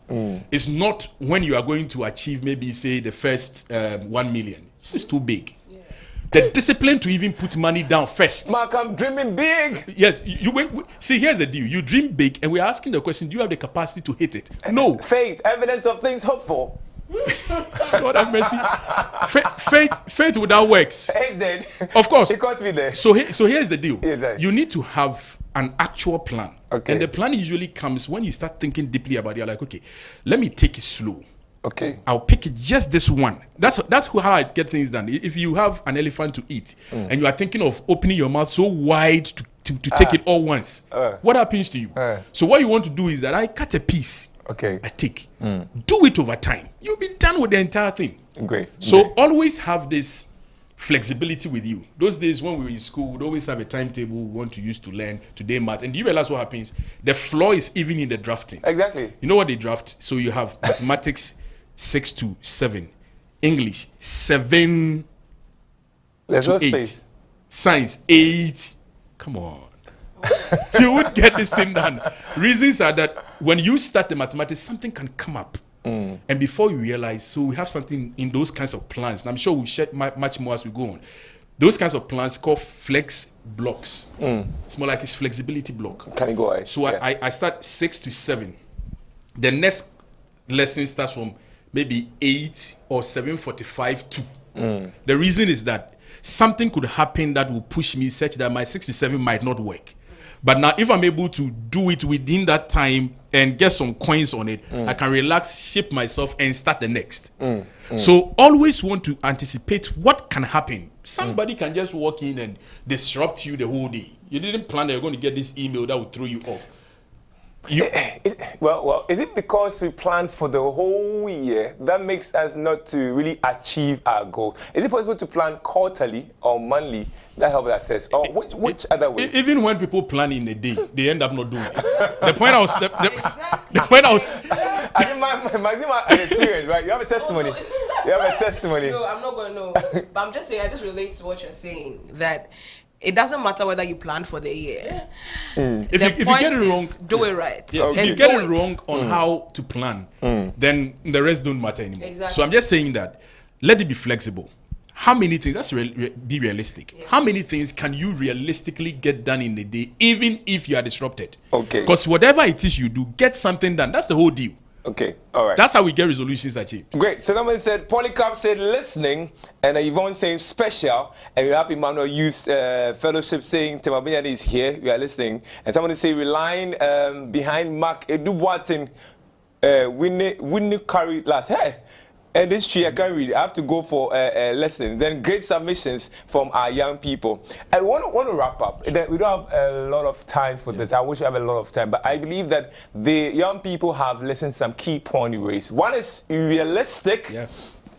Speaker 14: is not when you are going to achieve maybe say the first 1 million. This is too big. The discipline to even put money down first.
Speaker 1: Mark, I'm dreaming big.
Speaker 14: Yes, see, here's the deal. You dream big, and we're asking the question, do you have the capacity to hit it? No.
Speaker 1: Faith, evidence of things hoped for.
Speaker 14: God have mercy. Faith without works.
Speaker 1: It's dead.
Speaker 14: Of course.
Speaker 1: It can't be there.
Speaker 14: So here's the deal. You need to have an actual plan.
Speaker 1: Okay.
Speaker 14: And the plan usually comes when you start thinking deeply about it. You're like, okay, let me take it slow.
Speaker 1: Okay.
Speaker 14: I'll pick just this one. That's how I get things done. If you have an elephant to eat and you are thinking of opening your mouth so wide to take it all once, what happens to you? So what you want to do is that I cut a piece.
Speaker 1: Okay.
Speaker 14: I take. Do it over time. You'll be done with the entire thing.
Speaker 1: Great.
Speaker 14: So always have this flexibility with you. Those days when we were in school, we'd always have a timetable we want to use to learn today math. And do you realize what happens? The flaw is even in the drafting.
Speaker 1: Exactly.
Speaker 14: You know what they draft? So you have mathematics 6 to 7, English 7
Speaker 1: There's
Speaker 14: to
Speaker 1: no
Speaker 14: 8,
Speaker 1: space.
Speaker 14: Science 8. Come on. You would get this thing done. Reasons are that when you start the mathematics, something can come up. And before you realize, so we have something in those kinds of plans. And I'm sure we'll share much more as we go on. Those kinds of plans called flex blocks. It's more like it's flexibility block.
Speaker 1: Can you go ahead?
Speaker 14: So I start 6 to 7. The next lesson starts from maybe 8 or 7:45 to. The reason is that something could happen that will push me such that my 6 to 7 might not work. But now, if I'm able to do it within that time and get some coins on it, I can relax, shape myself, and start the next. So always want to anticipate what can happen. Somebody can just walk in and disrupt you the whole day. You didn't plan that you're going to get this email that will throw you off.
Speaker 1: Well, is it because we planned for the whole year that makes us not to really achieve our goal? Is it possible to plan quarterly or monthly? That helps us assess. Or which other way?
Speaker 14: Even when people plan in a day, they end up not doing it. The point I was, the point I was.
Speaker 1: I think my experience, right? You have a testimony. You have a testimony.
Speaker 15: No, I'm not going to know. But I'm just saying, I just relate to what you're saying, that it doesn't matter whether you plan for the year.
Speaker 14: If you get it wrong,
Speaker 15: do it right.
Speaker 14: Yes, if you get it wrong on how to plan, then the rest don't matter anymore.
Speaker 15: Exactly.
Speaker 14: So I'm just saying that let it be flexible. How many things? Let's be realistic. Yeah. How many things can you realistically get done in a day, even if you are disrupted?
Speaker 1: Okay.
Speaker 14: Because whatever it is you do, get something done. That's the whole deal.
Speaker 1: Okay, all right.
Speaker 14: That's how we get resolutions achieved.
Speaker 1: Great. So someone said, Polycarp said listening, and Yvonne saying special, and we have Emmanuel used fellowship saying Temabinyani is here, we are listening. And someone say relying behind Mark Edubuatin, Winnie carry last. Hey, and this tree I can't read. I have to go for lessons. Then great submissions from our young people. I want to wrap up. We don't have a lot of time for this. I wish we have a lot of time, but I believe that the young people have listened to some key point you raised. One is realistic. Yeah.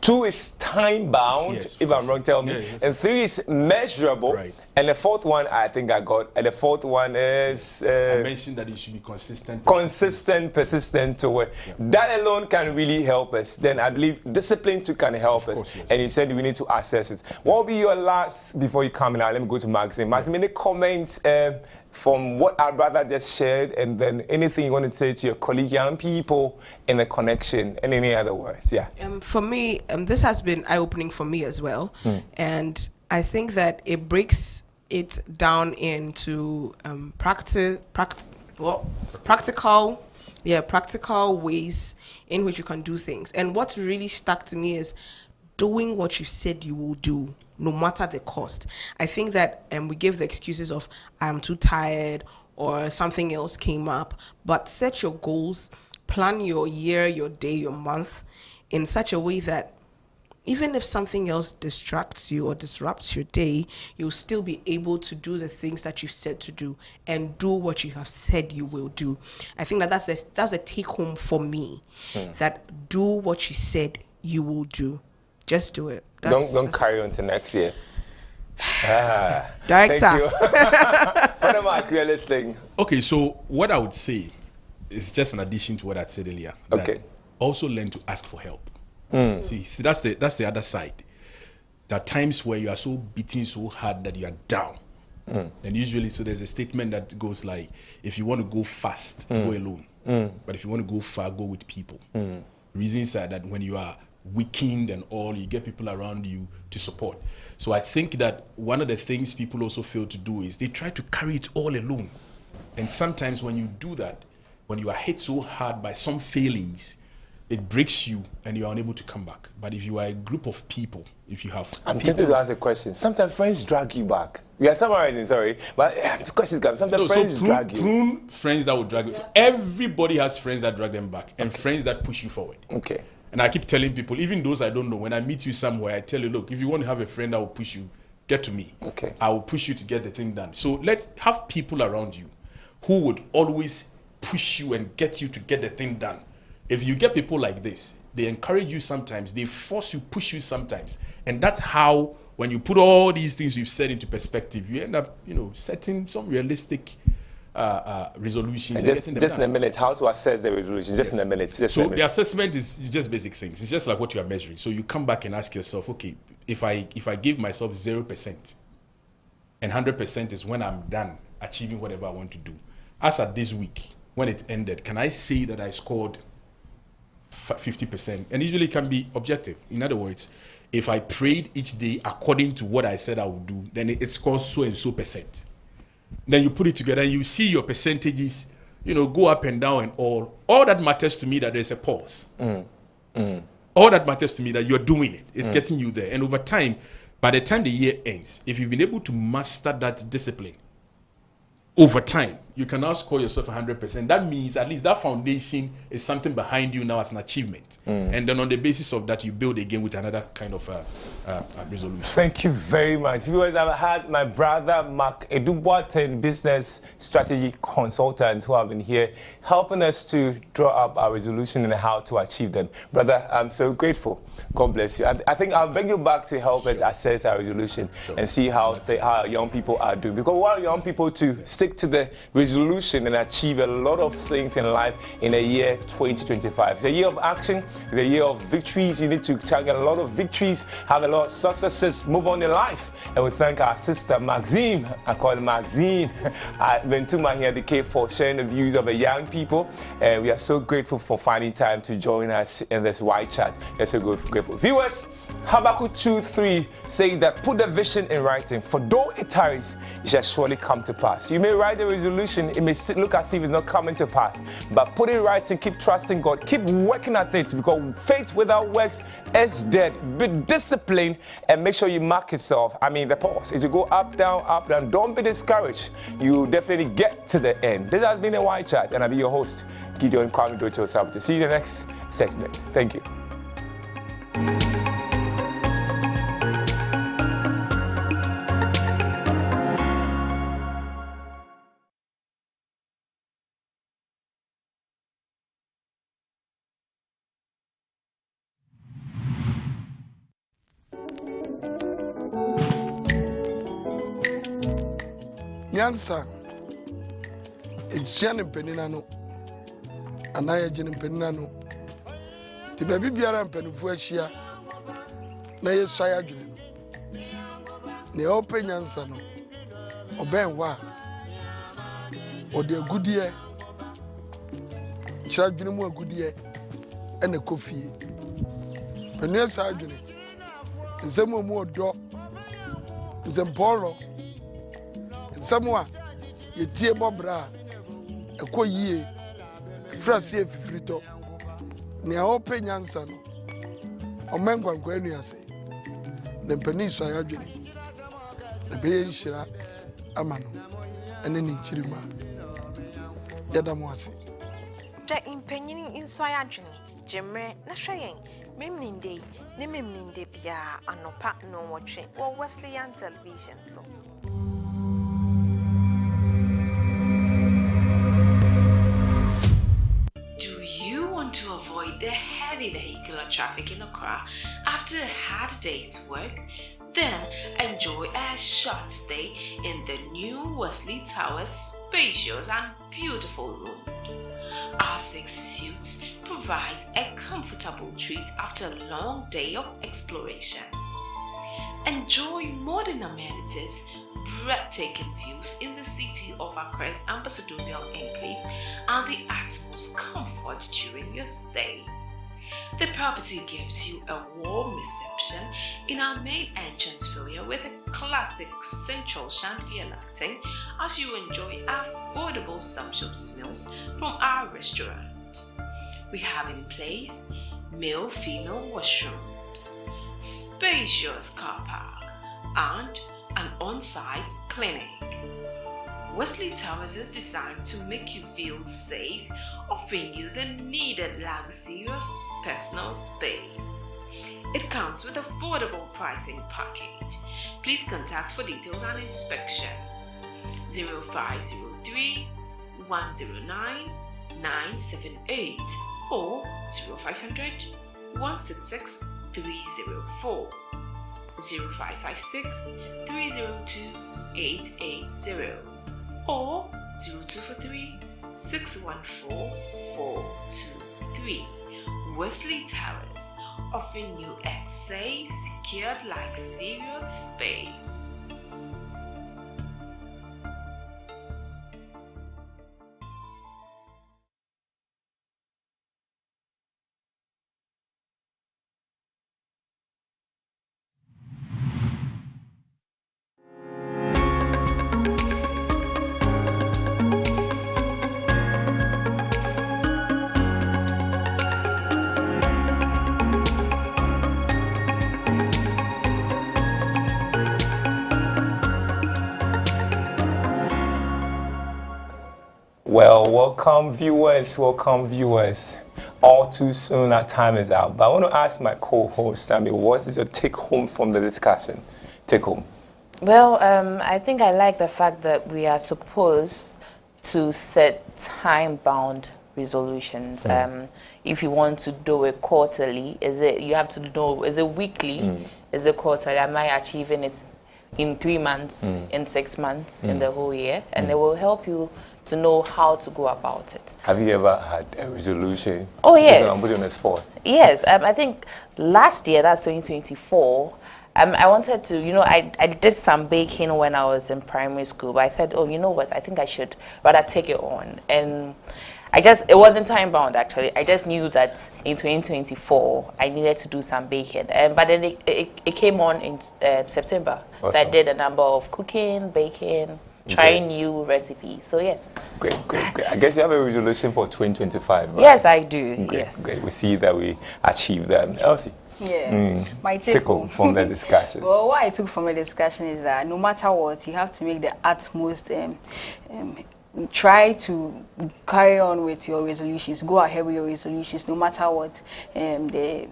Speaker 1: 2 is time bound, yes, if I'm wrong, tell me. Yeah, yes. And 3 is measurable. Right. And the 4th one, I think I got. And the 4th one is...
Speaker 14: I mentioned that it should be consistent.
Speaker 1: Persistent to it. Yeah. That alone can really help us. Then I believe discipline too can help us. Yes. And you said we need to assess it. What will be your last, before you come in now, let me go to Maxime. Maxime, any comments from what our brother just shared, and then anything you want to say to your colleague, young people in the connection, and any other words? Yeah.
Speaker 15: For me, this has been eye-opening for me as well. And I think that it breaks it down into practical ways in which you can do things. And what really stuck to me is doing what you said you will do, no matter the cost. I think that we give the excuses of I'm too tired or something else came up, but set your goals, plan your year, your day, your month in such a way that even if something else distracts you or disrupts your day, you'll still be able to do the things that you've said to do and do what you have said you will do. I think that that's a take home for me, that do what you said you will do. Just do it.
Speaker 1: Don't carry on to next year.
Speaker 15: Director.
Speaker 1: Thank you. What about you listening?
Speaker 14: Okay, so what I would say is just an addition to what I said earlier. Okay. Also learn to ask for help. See, that's the other side. There are times where you are so beaten so hard that you are down. And usually, so there's a statement that goes like, if you want to go fast, go alone. But if you want to go far, go with people. Reasons are that when you are weakened and all, you get people around you to support. So I think that one of the things people also fail to do is they try to carry it all alone. And sometimes when you do that, when you are hit so hard by some failings, it breaks you and you are unable to come back. But if you are a group of people, if you have...
Speaker 1: I'm tempted to ask a question. Sometimes friends drag you back. We are summarizing, sorry. But the questions come. Sometimes friends drag you.
Speaker 14: Prune friends that will drag you. Everybody has friends that drag them back and friends that push you forward.
Speaker 1: Okay.
Speaker 14: And I keep telling people, even those I don't know, when I meet you somewhere, I tell you, look, if you want to have a friend that will push you, get to me.
Speaker 1: Okay.
Speaker 14: I will push you to get the thing done. So let's have people around you who would always push you and get you to get the thing done. If you get people like this, they encourage you sometimes, they force you, push you sometimes. And that's how, when you put all these things we've said into perspective, you end up, setting some realistic resolutions.
Speaker 1: Just in a minute, how to assess the resolution? Just in a minute.
Speaker 14: The assessment is just basic things. It's just like what you are measuring. So you come back and ask yourself, okay, if I give myself 0% and 100% is when I'm done achieving whatever I want to do. As at this week, when it ended, can I say that I scored 50%? And usually it can be objective. In other words, if I prayed each day according to what I said I would do, then it scores so and so %. Then you put it together and you see your percentages, go up and down and all that matters to me that there's a pause. All that matters to me that you're doing it. It's getting you there. And over time, by the time the year ends, if you've been able to master that discipline, over time, you can now score yourself 100%. That means at least that foundation is something behind you now as an achievement. And then on the basis of that, you build again with another kind of resolution.
Speaker 1: Thank you very much. Viewers, I've had my brother, 𝗟𝗓𝗘𝗓, business strategy consultant, who have been here helping us to draw up our resolution and how to achieve them. Brother, I'm so grateful. God bless you. I think I'll bring you back to help us assess our resolution and see how young people are doing. Because we want young people to stick to the resolution and achieve a lot of things in life in the year 2025. It's a year of action, it's a year of victories. You need to target a lot of victories, have a lot of successes, move on in life. And we thank our sister Maxime, I call her Maxine, at Bentuma here at the Cape for sharing the views of the young people. And we are so grateful for finding time to join us in this wide chat. We're so grateful. Viewers, Habakkuk 2:3 says that put the vision in writing, for though it tarries, it shall surely come to pass. You may write a resolution, it may look as if it's not coming to pass, but put it in writing, keep trusting God, keep working at it, because faith without works is dead. Be disciplined and make sure you mark yourself. I mean, the pause is to go up, down. Don't be discouraged. You definitely get to the end. This has been a Wide Chat, and I'll be your host, Gideon Kwame Docho. To see you in the next segment. Thank you.
Speaker 18: Nyansa, it's Jan and Peninano, and I agent in Penano. The baby Biara and Penufuashia, Naya Sayajun. Ne open Yansano, or Ben Wa, or the good year, Chadjunimo good year, and a coffee. When you're Sajun, and some more drop, and some polo. Somewhere, you tear Bobra, a co ye, a frasi frito, near open Yansano, or Manguan Guenia say, the Peninsula Ajuni, the Bay Shira, Amano, and then in Chirima, Yadamwasi.
Speaker 19: The impending in Soyajuni, Jemre, Nashayan, Mimninde, Nimimninde Pia, and no pat no watching, or Wesleyan television so.
Speaker 20: To avoid the heavy vehicular traffic in Accra after a hard day's work, then enjoy a short stay in the new Wesley Towers spacious and beautiful rooms. Our 6 suites provide a comfortable treat after a long day of exploration. Enjoy modern amenities, breathtaking views in the city of Accra's ambassadorial enclave, and the utmost comfort during your stay. The property gives you a warm reception in our main entrance foyer with a classic central chandelier lighting as you enjoy affordable sumptuous meals from our restaurant. We have in place male-female washrooms, spacious car park, and an on-site clinic. Wesley Towers is designed to make you feel safe, offering you the needed luxurious personal space. It comes with affordable pricing package. Please contact for details and inspection. 0503 109 978 or 0500 166 304. 0556 302 880 or 0243 614 423. Wesley Towers, offering you a safe, secured, luxurious space.
Speaker 1: Well, welcome viewers. All too soon, our time is out. But I want to ask my co-host, what is your take home from the discussion? Take home.
Speaker 3: Well, I think I like the fact that we are supposed to set time-bound resolutions. If you want to do it quarterly, you have to know, is it weekly? Is it quarterly? Am I achieving it in 3 months, in 6 months, in the whole year? And it will help you to know how to go about it.
Speaker 1: Have you ever had a resolution?
Speaker 3: Oh, yes.
Speaker 1: I'm putting on the spot.
Speaker 3: Yes, I think last year, that's 2024, I wanted to, I did some baking when I was in primary school, but I said, oh, you know what, I think I should rather take it on. And it wasn't time bound actually. I just knew that in 2024, I needed to do some baking. But then it came on in September. Awesome. So I did a number of cooking, baking, trying new recipes. So yes.
Speaker 1: Great. I guess you have a resolution for 2025, right?
Speaker 3: Yes, I do. Yes.
Speaker 1: Great. We see that we achieved that. Elsie.
Speaker 2: Yeah. My
Speaker 1: take home from the discussion.
Speaker 2: Well, what I took from the discussion is that no matter what, you have to make the utmost. Try to carry on with your resolutions. Go ahead with your resolutions, no matter what the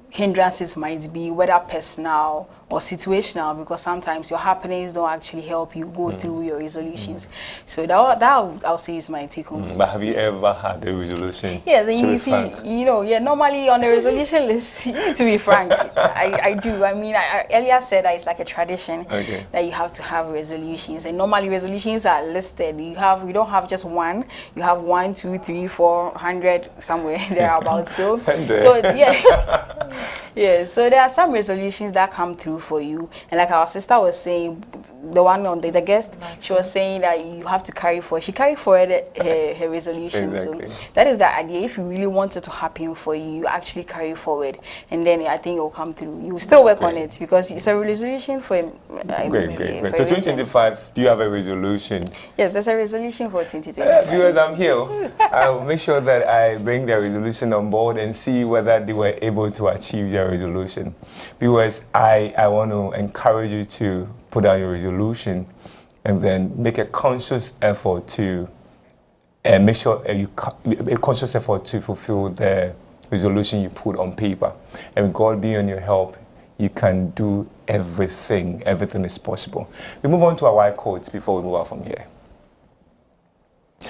Speaker 2: hindrances might be, whether personal or situational, because sometimes your happenings don't actually help you go through your resolutions. So that I'll say is my take home.
Speaker 1: But have you ever had a resolution?
Speaker 2: Yes, and you see, normally on the resolution list, to be frank, I do. I mean, I earlier said that it's like a tradition that you have to have resolutions, and normally resolutions are listed. We don't have just one. You have 1, 2, 3, 4, 100 somewhere thereabouts. So yeah. Yeah, so there are some resolutions that come through for you, and like our sister was saying, the one on the guest, she was saying that you have to carry forward. She carried forward her resolution. Exactly. So that is the idea. If you really want it to happen for you, you actually carry forward, and then I think it will come through. You will still work on it because it's a resolution for.
Speaker 1: Great. So 2025, do you have a resolution?
Speaker 2: Yes, there's a resolution for 2025.
Speaker 1: Viewers, I'm here. I'll make sure that I bring their resolution on board and see whether they were able to achieve their resolution. Viewers, I want to encourage you to put down your resolution and then make a conscious effort to make sure a conscious effort to fulfill the resolution you put on paper. And with God being on your help, you can do everything. Everything is possible. We move on to our white coats before we move out from here.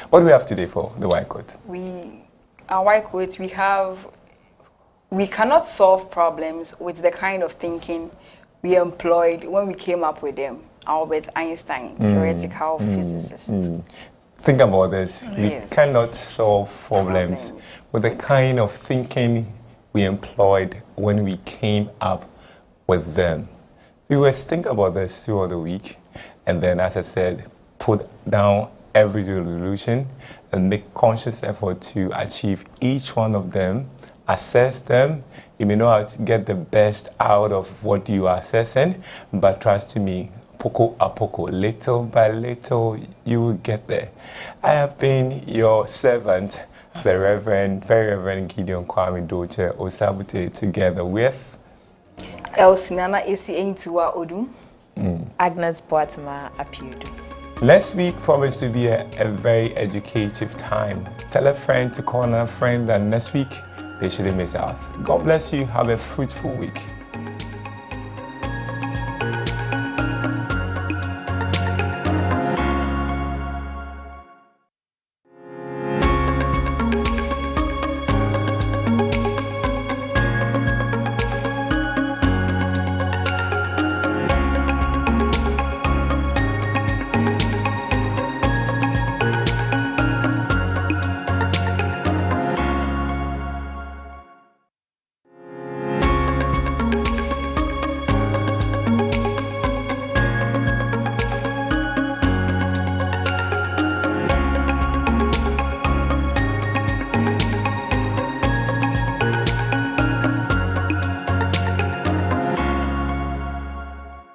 Speaker 1: What do we have today for the white coat?
Speaker 2: Our white coats, we cannot solve problems with the kind of thinking we employed when we came up with them. Albert Einstein, theoretical physicist.
Speaker 1: Think about this. We cannot solve problems with the kind of thinking we employed when we came up with them. We will think about this throughout the week, and then, as I said, put down every resolution and make conscious effort to achieve each one of them. Assess them. You may know how to get the best out of what you are assessing, but trust me, poco a poco, little by little, you will get there. I have been your servant, the very Reverend Gideon Kwame Doche Osabute, together with
Speaker 2: Elsinana Esi Entua Odum,
Speaker 3: Agnes Boatma Apiudu.
Speaker 1: Next week promised to be a very educative time. Tell a friend to call a friend that next week they shouldn't miss out. God bless you. Have a fruitful week.